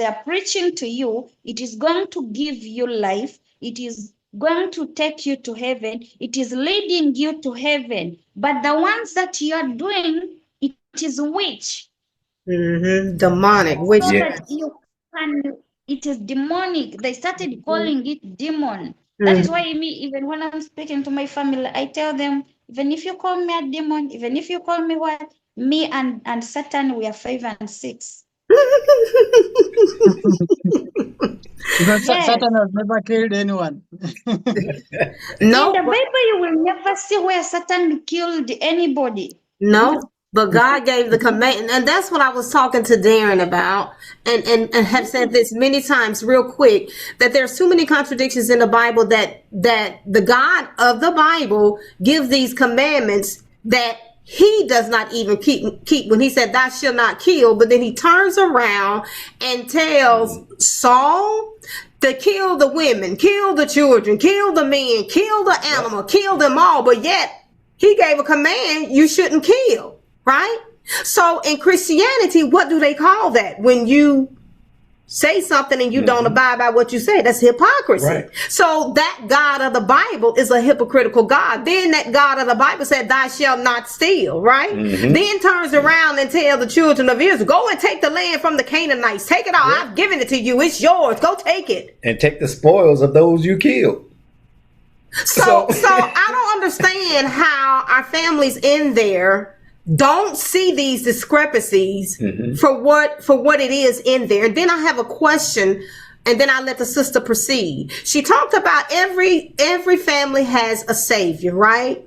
are preaching to you, it is going to give you life. It is going to take you to heaven. It is leading you to heaven. But the ones that you are doing, it is witch. Demonic, witchcraft. It is demonic. They started calling it demon. That is why me, even when I'm speaking to my family, I tell them, even if you call me a demon, even if you call me what, Me and Satan, we are 5 and 6. Because Yes. Satan has never killed anyone. No. In the Bible, you will never see where Satan killed anybody. No, but God gave the command, and that's what I was talking to Darren about, and have said this many times real quick, that there's too many contradictions in the Bible that the God of the Bible gives these commandments that he does not even keep when he said thou shalt not kill, but then he turns around and tells Saul to kill the women, kill the children, kill the men, kill the animal, kill them all, but yet he gave a command you shouldn't kill, right? So in Christianity, what do they call that? When you say something and you don't abide by what you say, that's hypocrisy. Right. So that God of the Bible is a hypocritical God. Then that God of the Bible said, thou shalt not steal, right? Then turns around and tell the children of Israel, go and take the land from the Canaanites. Take it all. I've given it to you. It's yours. Go take it. And take the spoils of those you killed. So I don't understand how our families in there don't see these discrepancies for what it is in there. And then I have a question, and then I let the sister proceed. She talked about every family has a savior, right?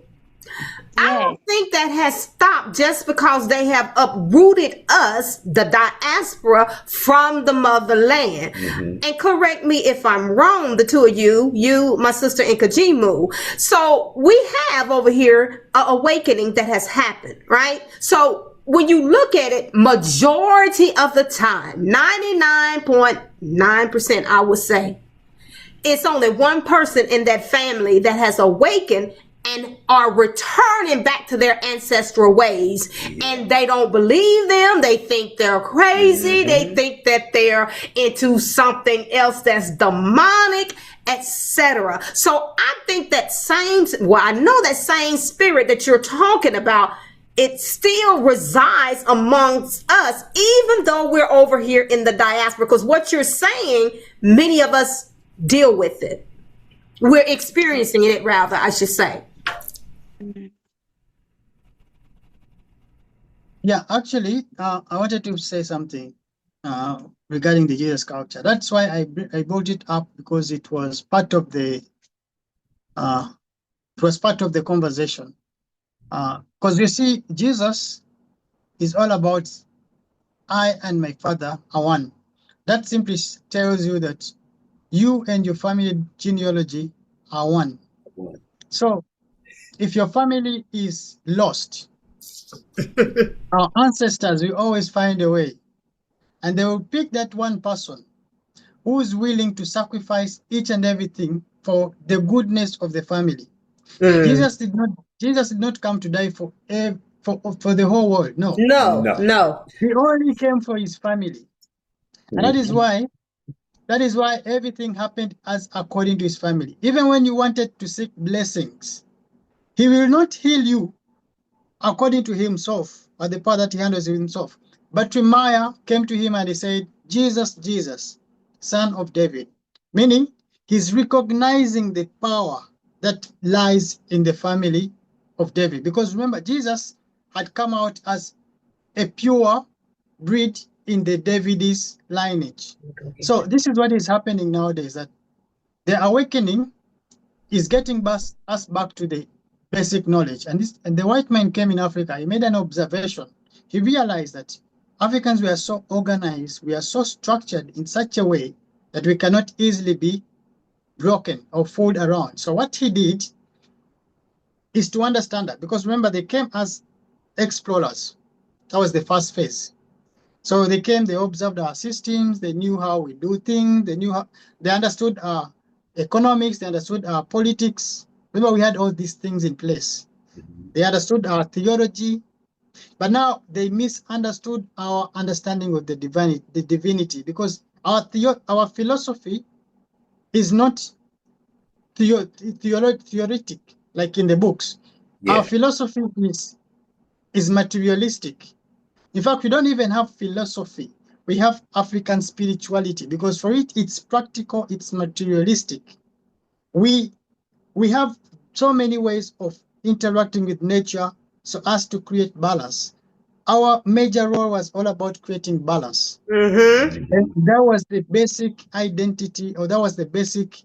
I don't think that has stopped just because they have uprooted us, the diaspora, from the motherland. And correct me if I'm wrong, the two of you, my sister, and Kagimu. So we have over here an awakening that has happened, right? So when you look at it, majority of the time, 99.9%, I would say, it's only one person in that family that has awakened and are returning back to their ancestral ways. And they don't believe them. They think they're crazy. They think that they're into something else that's demonic, etc. So I think that I know that same spirit that you're talking about, it still resides amongst us, even though we're over here in the diaspora. Because what you're saying, many of us deal with it. We're experiencing it, rather, I should say. Yeah, actually, I wanted to say something regarding the Jesus culture. That's why I brought it up, because it was part of the conversation. Because you see, Jesus is all about I and my Father are one. That simply tells you that you and your family genealogy are one. So if your family is lost, our ancestors will always find a way, and they will pick that one person who is willing to sacrifice each and everything for the goodness of the family. Jesus did not come to die for the whole world. No. He only came for his family. And that is why everything happened as according to his family. Even when you wanted to seek blessings, he will not heal you according to himself, or the power that he handles himself. But Jeremiah came to him and he said, Jesus, Jesus, son of David. Meaning, he's recognizing the power that lies in the family of David. Because remember, Jesus had come out as a pure breed in the David's lineage. So this is what is happening nowadays, that the awakening is getting us back to the basic knowledge. And the white man came in Africa. He made an observation. He realized that Africans were so organized, we are so structured in such a way that we cannot easily be broken or fooled around. So what he did is to understand that, because remember, they came as explorers. That was the first phase. So they came, they observed our systems, they knew how we do things, they understood our economics, they understood our politics. Remember, we had all these things in place. They understood our theology, but now they misunderstood our understanding of the divinity, because our philosophy is not theoretic, like in the books. Our philosophy is materialistic. In fact, we don't even have philosophy. We have African spirituality, because for it, it's practical, it's materialistic. We have so many ways of interacting with nature so as to create balance. our major role was all about creating balance. Mm-hmm. And that was the basic identity, or that was the basic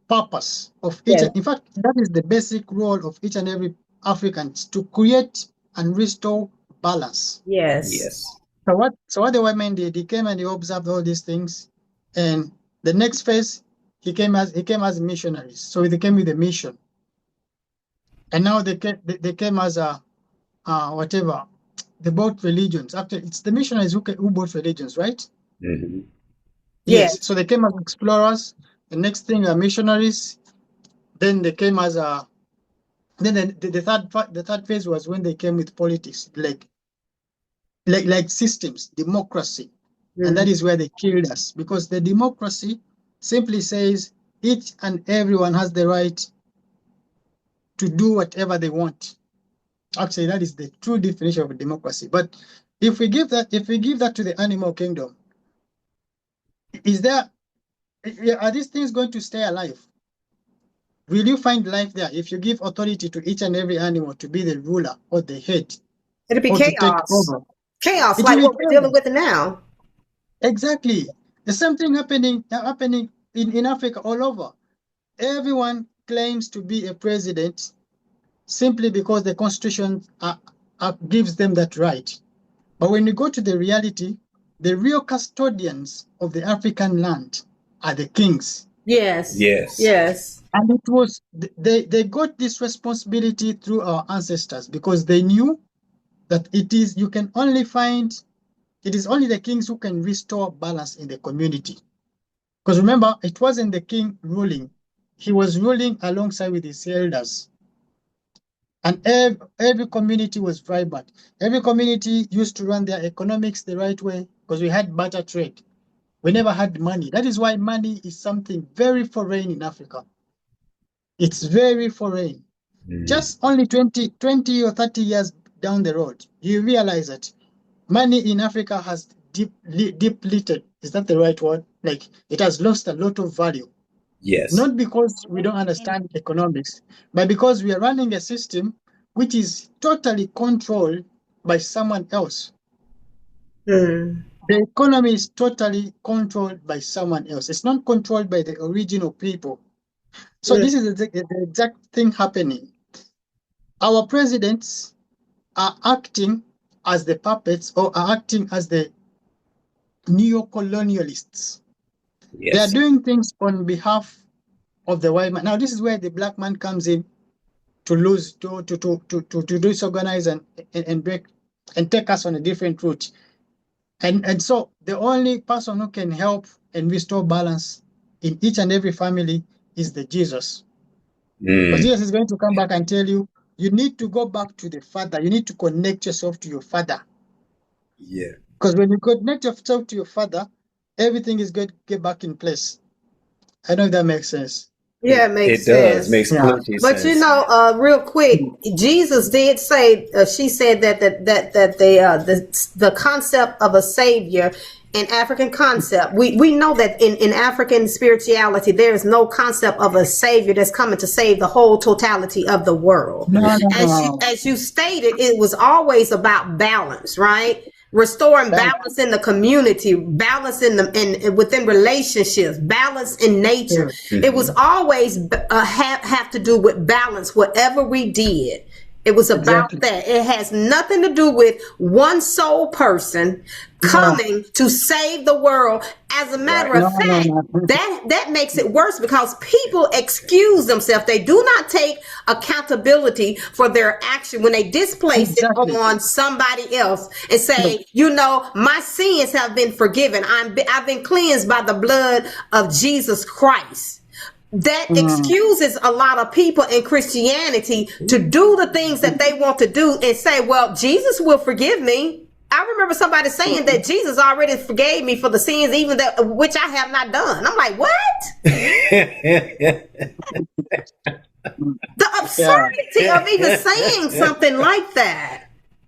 purpose of each. Yes. In fact, that is the basic role of each and every African, to create and restore balance. Yes. Yes. So what the white man did, he came and he observed all these things, and the next phase, he came as missionaries. So they came with a mission, and now they came as a whatever. They brought religions. Actually, it's the missionaries who brought religions, right? Mm-hmm. Yes. Yes. So they came as explorers. The next thing are missionaries. Then they came as a. Then the third phase was when they came with politics, like systems, democracy, and that is where they killed us, because the democracy simply says each and everyone has the right to do whatever they want. Actually, that is the true definition of democracy. But if we give that to the animal kingdom, are these things going to stay alive? Will you find life there if you give authority to each and every animal to be the ruler or the head, It'll be or to take chaos. over? Chaos, It like will what be we're chaos. dealing with now. Exactly. The same thing happening in Africa all over. Everyone claims to be a president simply because the constitution gives them that right. But when you go to the reality, the real custodians of the African land are the kings. Yes. Yes. Yes. And it was they got this responsibility through our ancestors, because they knew that it is only the kings who can restore balance in the community. Because remember, it wasn't the king ruling. He was ruling alongside with his elders. And every community was vibrant. Every community used to run their economics the right way, because we had barter trade. We never had money. That is why money is something very foreign in Africa. It's very foreign. Mm-hmm. Just only 20 or 30 years down the road, you realize that money in Africa has depleted. Is that the right word? Like, it has lost a lot of value. Yes. Not because we don't understand economics, but because we are running a system which is totally controlled by someone else. Mm. The economy is totally controlled by someone else. It's not controlled by the original people. So this is the exact thing happening. Our presidents are acting as the puppets, or are acting as the neo-colonialists. Yes. They are doing things on behalf of the white man. Now, this is where the black man comes in to disorganize and break and take us on a different route. And so the only person who can help and restore balance in each and every family is the Jesus. Because Jesus is going to come back and tell you, you need to go back to the Father. You need to connect yourself to your Father. Yeah. Because when you connect yourself to your Father, everything is going to get back in place. I don't know if that makes sense. Yeah, it makes It sense. does. Makes plenty But sense. you know, real quick, Jesus did say, she said that the concept of a savior, an African concept, we know that in African spirituality, there is no concept of a savior that's coming to save the whole totality of the world. No. As you stated, it was always about balance, right? Restoring balance in the community, balance within relationships, balance in nature. Mm-hmm. It was always have to do with balance, whatever we did. It was about that. It has nothing to do with one sole person coming to save the world. As a matter of fact, that makes it worse, because people excuse themselves. They do not take accountability for their action when they displace it on somebody else and say, you know, my sins have been forgiven. I've been cleansed by the blood of Jesus Christ. That excuses a lot of people in Christianity to do the things that they want to do and say, well, Jesus will forgive me. I remember somebody saying that Jesus already forgave me for the sins, even that which I have not done. I'm like, what? The absurdity of even saying something like that.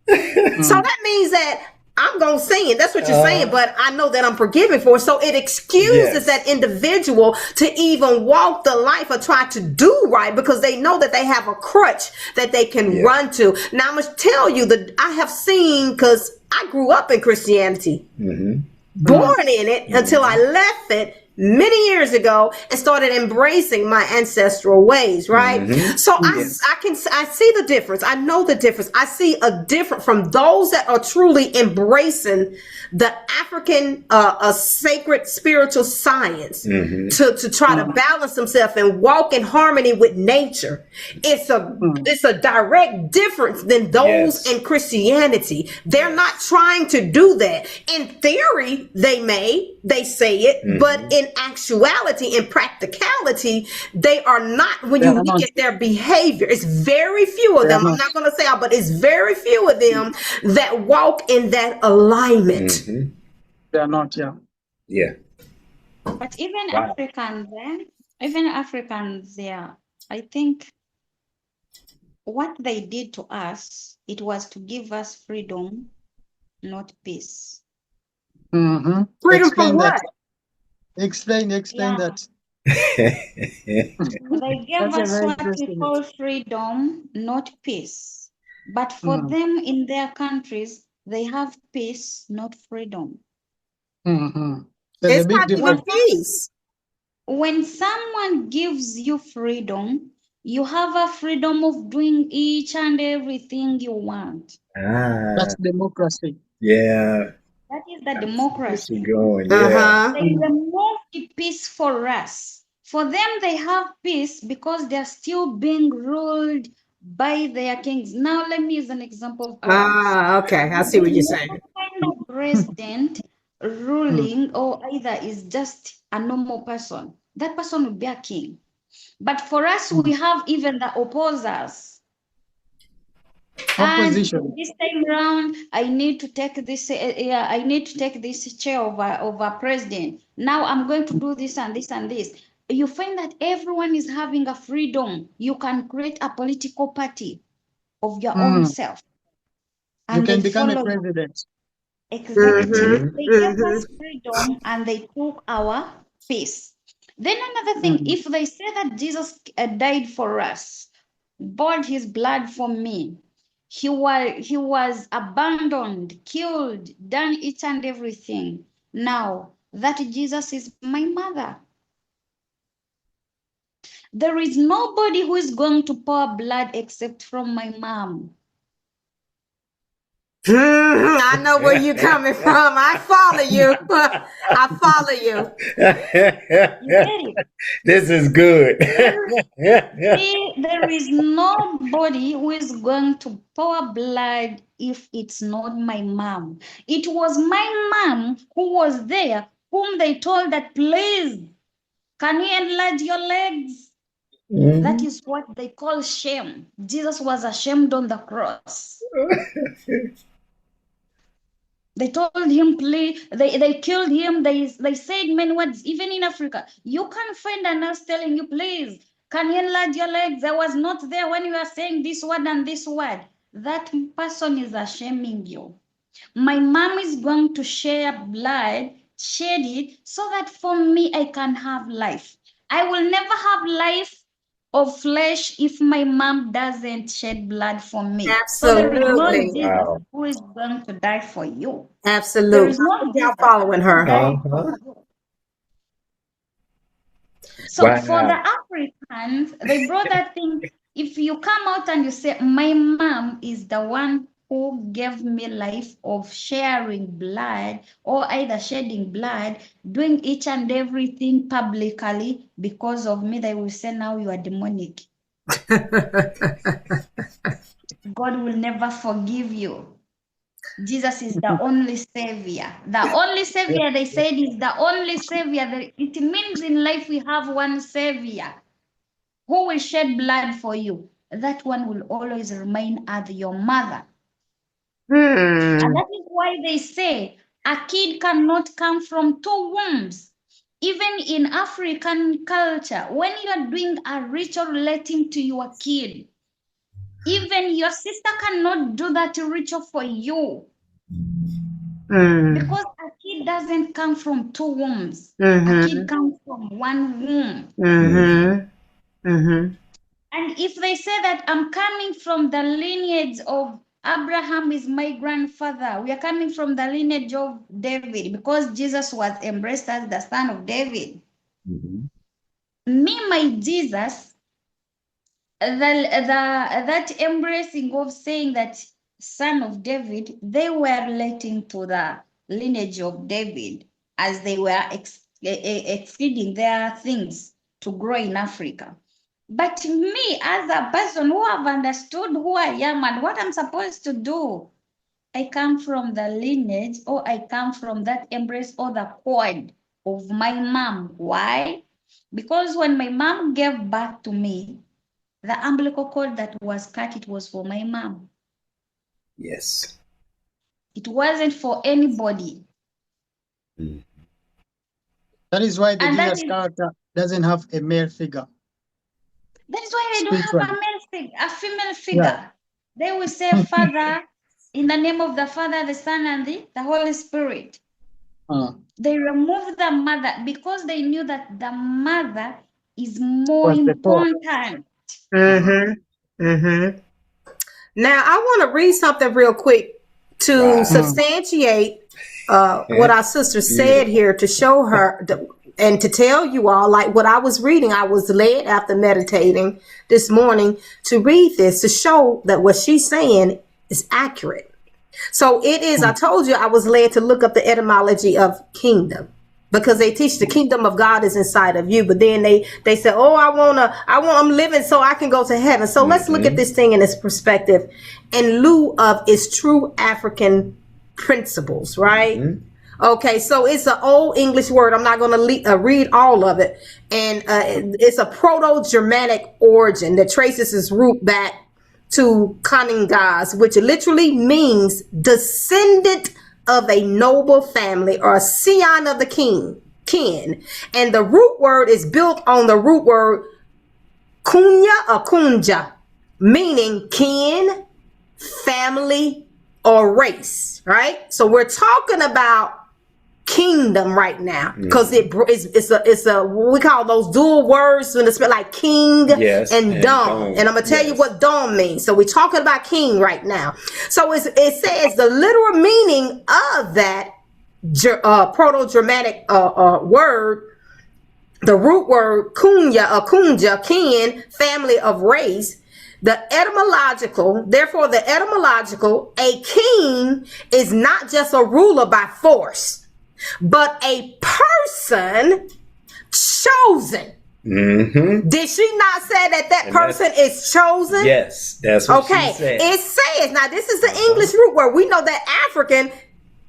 So that means that I'm going to sin. That's what you're saying, but I know that I'm forgiven for. So it excuses that individual to even walk the life or try to do right because they know that they have a crutch that they can run to. Now, I must tell you that I have seen, because I grew up in Christianity, born in it until I left it many years ago and started embracing my ancestral ways, right? So I see the difference. I know the difference. I see a difference from those that are truly embracing the African sacred spiritual science to try to balance themselves and walk in harmony with nature. It's a direct difference than those in Christianity. They're not trying to do that. In theory, they say it, but in actuality, in practicality, they are not. When you look at their behavior, it's very few of them. I'm not going to say all, but it's very few of them that walk in that alignment. They are not, But even Africans there, I think what they did to us, it was to give us freedom, not peace. Freedom Explain from that. what? Explain that. They gave us what we call freedom, not peace. But for them in their countries, they have peace, not freedom. There's a big difference. Peace. When someone gives you freedom, you have a freedom of doing each and everything you want. That's democracy. Yeah. That is the democracy. Going, They removed peace for us. For them, they have peace because they're still being ruled by their kings. Now, let me use an example of okay. I see what you're saying. What kind of president ruling, or either is just a normal person, that person would be a king. But for us, we have even the opposers. Opposition. And this time around, I need to take this. I need to take this chair of a president. Now I'm going to do this and this and this. You find that everyone is having a freedom. You can create a political party of your own self, and you can they become follow a president. Exactly. They gave us freedom, and they took our peace. Then another thing, if they say that Jesus died for us, poured his blood for me, he was abandoned, killed, done each and everything. Now, that Jesus is my mother. There is nobody who is going to pour blood except from my mom. I know where you're coming from. I follow you. I follow you. This is good. There is nobody who is going to pour blood if it's not my mom. It was my mom who was there, whom they told that, please, can you enlarge your legs? That is what they call shame. Jesus was ashamed on the cross. They told him, please, they killed him. They said many words, even in Africa. You can't find a nurse telling you, please, can you enlarge your legs? I was not there when you were saying this word and this word. That person is shaming you. My mom is going to share blood, shed it, so that for me I can have life. I will never have life of flesh if my mom doesn't shed blood for me. So there is no Jesus who is going to die for you. Absolutely. There is no Jesus following her. So for the Africans, they brought that thing. If you come out and you say, my mom is the one who gave me life of sharing blood, or either shedding blood, doing each and everything publicly because of me, they will say, now you are demonic. God will never forgive you. Jesus is the only savior. The only savior, they said, is the only savior. It means in life we have one savior who will shed blood for you. That one will always remain as your mother. And that is why they say a kid cannot come from two wombs. Even in African culture, when you are doing a ritual relating to your kid, even your sister cannot do that ritual for you. Because a kid doesn't come from two wombs. A kid comes from one womb. And if they say that I'm coming from the lineage of Abraham is my grandfather, we are coming from the lineage of David, because Jesus was embraced as the son of David. Me, my Jesus, that embracing of saying that son of David, they were relating to the lineage of David as they were exceeding their things to grow in Africa. But me, as a person who have understood who I am and what I'm supposed to do, I come from the lineage, or I come from that embrace or the cord of my mom. Why? Because when my mom gave birth to me, the umbilical cord that was cut, it was for my mom. Yes. It wasn't for anybody. That is why the Jesus character doesn't have a male figure. That is why they don't have a male figure, a female figure. Yeah. They will say Father in the name of the Father, the Son, and the Holy Spirit. They removed the mother because they knew that the mother is more important. Now, I want to read something real quick to substantiate what our sister said here, to show her and to tell you all, like what I was reading. I was led after meditating this morning to read this to show that what she's saying is accurate. So it is, I told you, I was led to look up the etymology of kingdom, because they teach the kingdom of God is inside of you. But then they say, oh, I'm living so I can go to heaven. So let's look at this thing in its perspective in lieu of its true African principles, right? Okay, so it's an old English word. I'm not going to read all of it. And it's a Proto-Germanic origin that traces its root back to colonizers, which literally means descendant of a noble family, or a scion of the kin. And the root word is built on the root word kunya or kunja, meaning kin, family, or race, right? So we're talking about kingdom right now, because it's a we call those dual words when it's like king and dom. And I'm gonna tell you what dom means. So we're talking about king right now. So it says the literal meaning of that Proto-Germanic word, the root word kunya or kunja, kin, family of race. Therefore the etymological, a king is not just a ruler by force, but a person chosen. Did she not say that person is chosen? Yes, that's what she said. It says, now this is the English root word. We know that African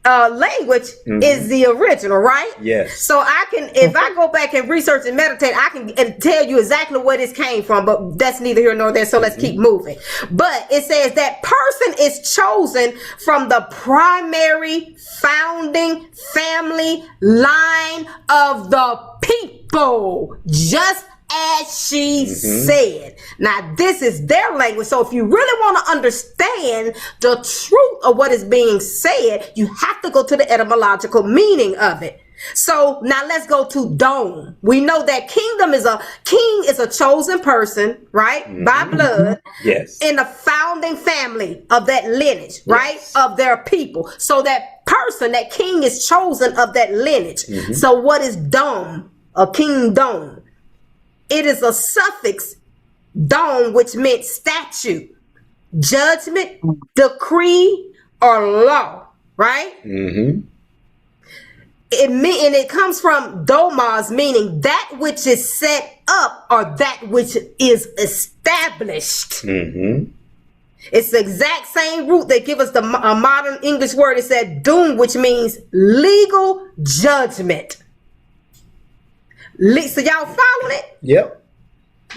language is the original, right? Yes. So if I go back and research and meditate, I can tell you exactly where this came from, but that's neither here nor there. So let's keep moving. But it says that person is chosen from the primary founding family line of the people, just as she said. Now, this is their language. So if you really want to understand the truth of what is being said, you have to go to the etymological meaning of it. So now let's go to dome. We know that king is a chosen person, right? By blood. Yes. In the founding family of that lineage, right? Of their people. So that person, that king, is chosen of that lineage. So what is dome? A kingdom. It is a suffix dome, which meant statute, judgment, decree, or law, right? It comes from domas, meaning that which is set up or that which is established. It's the exact same root that give us the modern English word. It said doom, which means legal judgment. So y'all following it? Yep.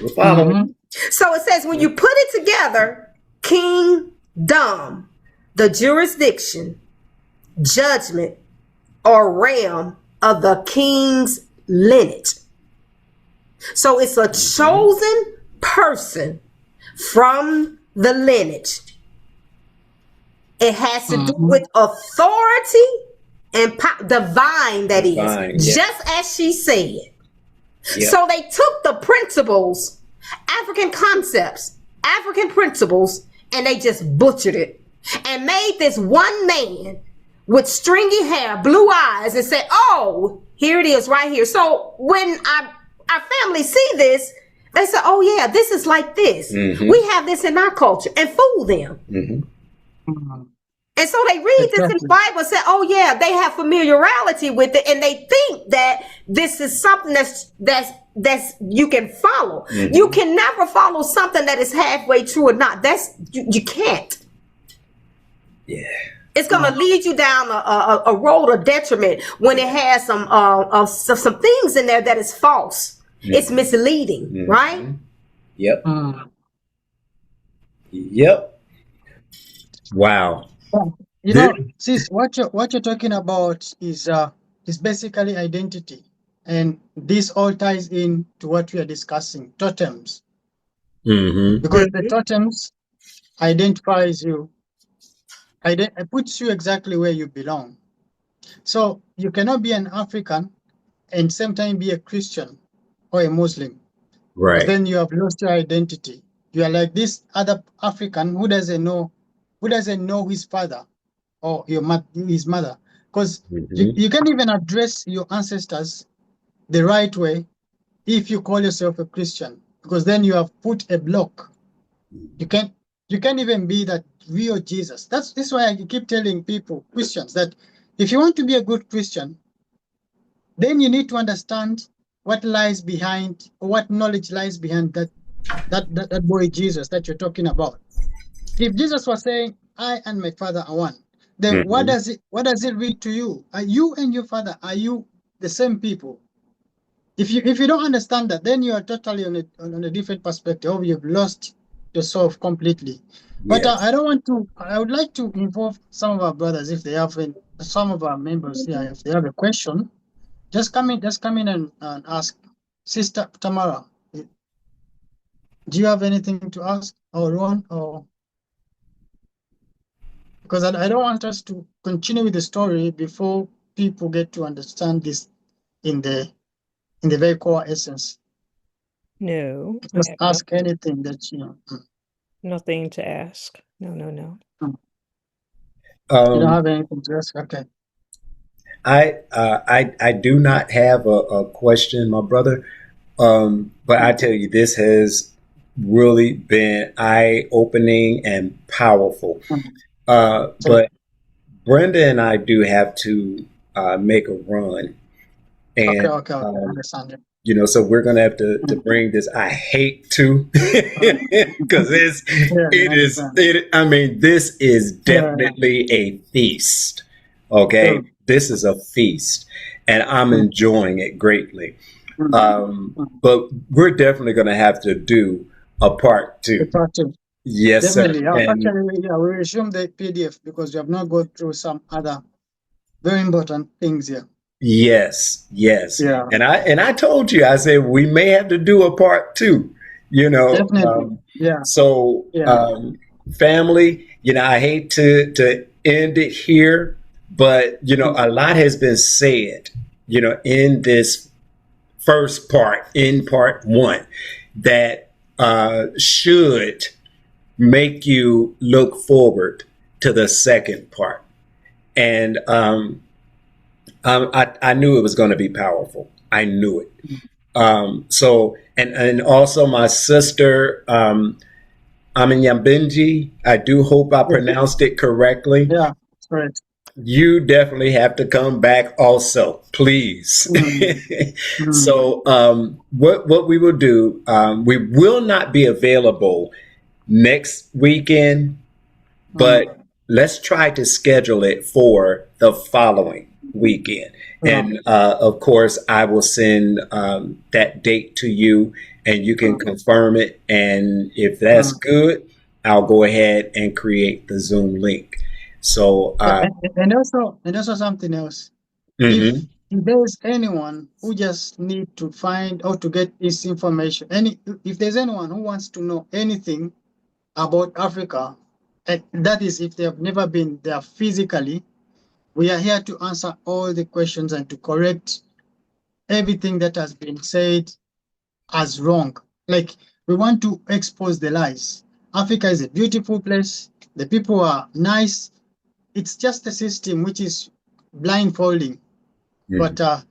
We're following. So it says when you put it together, kingdom, the jurisdiction, judgment, or realm of the king's lineage. So it's a chosen person from the lineage. It has to do with authority and divine, that Divine, is, yeah. just as she said. Yeah. So they took the principles, African concepts, African principles, and they just butchered it and made this one man with stringy hair, blue eyes, and said, oh, here it is right here. So when our family see this, they say, oh yeah, this is like this. We have this in our culture, and fool them. And so they read this in the Bible and say, oh yeah, they have familiarity with it, and they think that this is something that's you can follow. You can never follow something that is halfway true or not. You can't. Yeah. It's going to lead you down a road of detriment when it has some things in there that is false. It's misleading, right? Yep. Yep. Wow. You know, sis, what you're talking about is basically identity, and this all ties in to what we are discussing, totems. Because the totems identifies you, it puts you exactly where you belong. So you cannot be an African and same time be a Christian or a Muslim. Right. Then you have lost your identity. You are like this other African who doesn't know his father or his mother, because you can't even address your ancestors the right way if you call yourself a Christian, because then you have put a block. You can't even be that real Jesus. This is why I keep telling people, Christians, that if you want to be a good Christian, then you need to understand what lies behind, or what knowledge lies behind that boy Jesus that you're talking about. If Jesus was saying, I and my father are one, then what does it read to you? Are you and your father, are you the same people? If you don't understand that, then you are totally on a different perspective, or you've lost yourself completely. But Yes. I would like to involve some of our brothers, if they have, some of our members here, if they have a question, just come in and ask. Sister Tamara, do you have anything to ask, or Ron, or? Because I don't want us to continue with the story before people get to understand this in the very core essence. No. Just ask anything that you know. Nothing to ask. No. You don't have anything to ask? Okay. I do not have a question, my brother. But I tell you, this has really been eye-opening and powerful. But Brenda and I do have to make a run. And, okay. I understand it. You know, so we're going to have to bring this. I hate to, because I mean, this is definitely a feast. Okay. This is a feast, and I'm enjoying it greatly. But we're definitely going to have to do a part two. Yes, definitely. sir. Actually, we resume the PDF because we have not gone through some other very important things here. Yes. Yeah. And I told you, I said we may have to do a part two. You know. Definitely. So, family, you know, I hate to end it here, but you know, a lot has been said, you know, in this first part, in part one, that should make you look forward to the second part. And I knew it was going to be powerful. I knew it. So, and also my sister, Aminyambinji, I do hope I pronounced it correctly. Yeah, right. You definitely have to come back also, please. So what we will do, we will not be available next weekend, but let's try to schedule it for the following weekend. And of course, I will send that date to you, and you can confirm it. And if that's good, I'll go ahead and create the Zoom link. So and also something else. If there's anyone who just need to find or to get this information, if there's anyone who wants to know anything about Africa, and that is if they have never been there physically, We are here to answer all the questions and to correct everything that has been said as wrong. Like, we want to expose the lies. Africa is a beautiful place. The people are nice. It's just a system which is blindfolding. But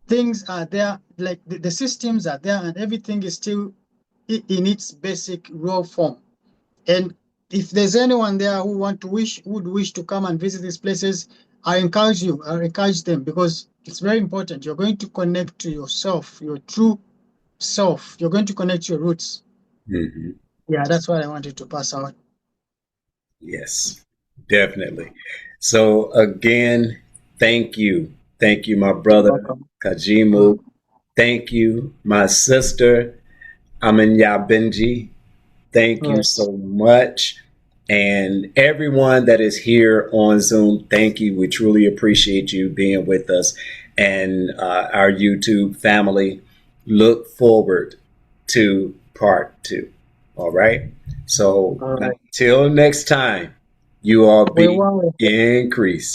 things are there, like the systems are there, and everything is still in its basic raw form. And if there's anyone there who would wish to come and visit these places, I encourage them, because it's very important. You're going to connect to yourself, your true self. You're going to connect your roots. Yeah, that's what I wanted to pass out. Yes, definitely. So again, thank you. Thank you, my brother, Kagimu. Thank you, my sister, Amanya Benji. Thank you so much. And everyone that is here on Zoom, thank you. We truly appreciate you being with us. And our YouTube family, look forward to part 2. All right. So until next time, you all be increased.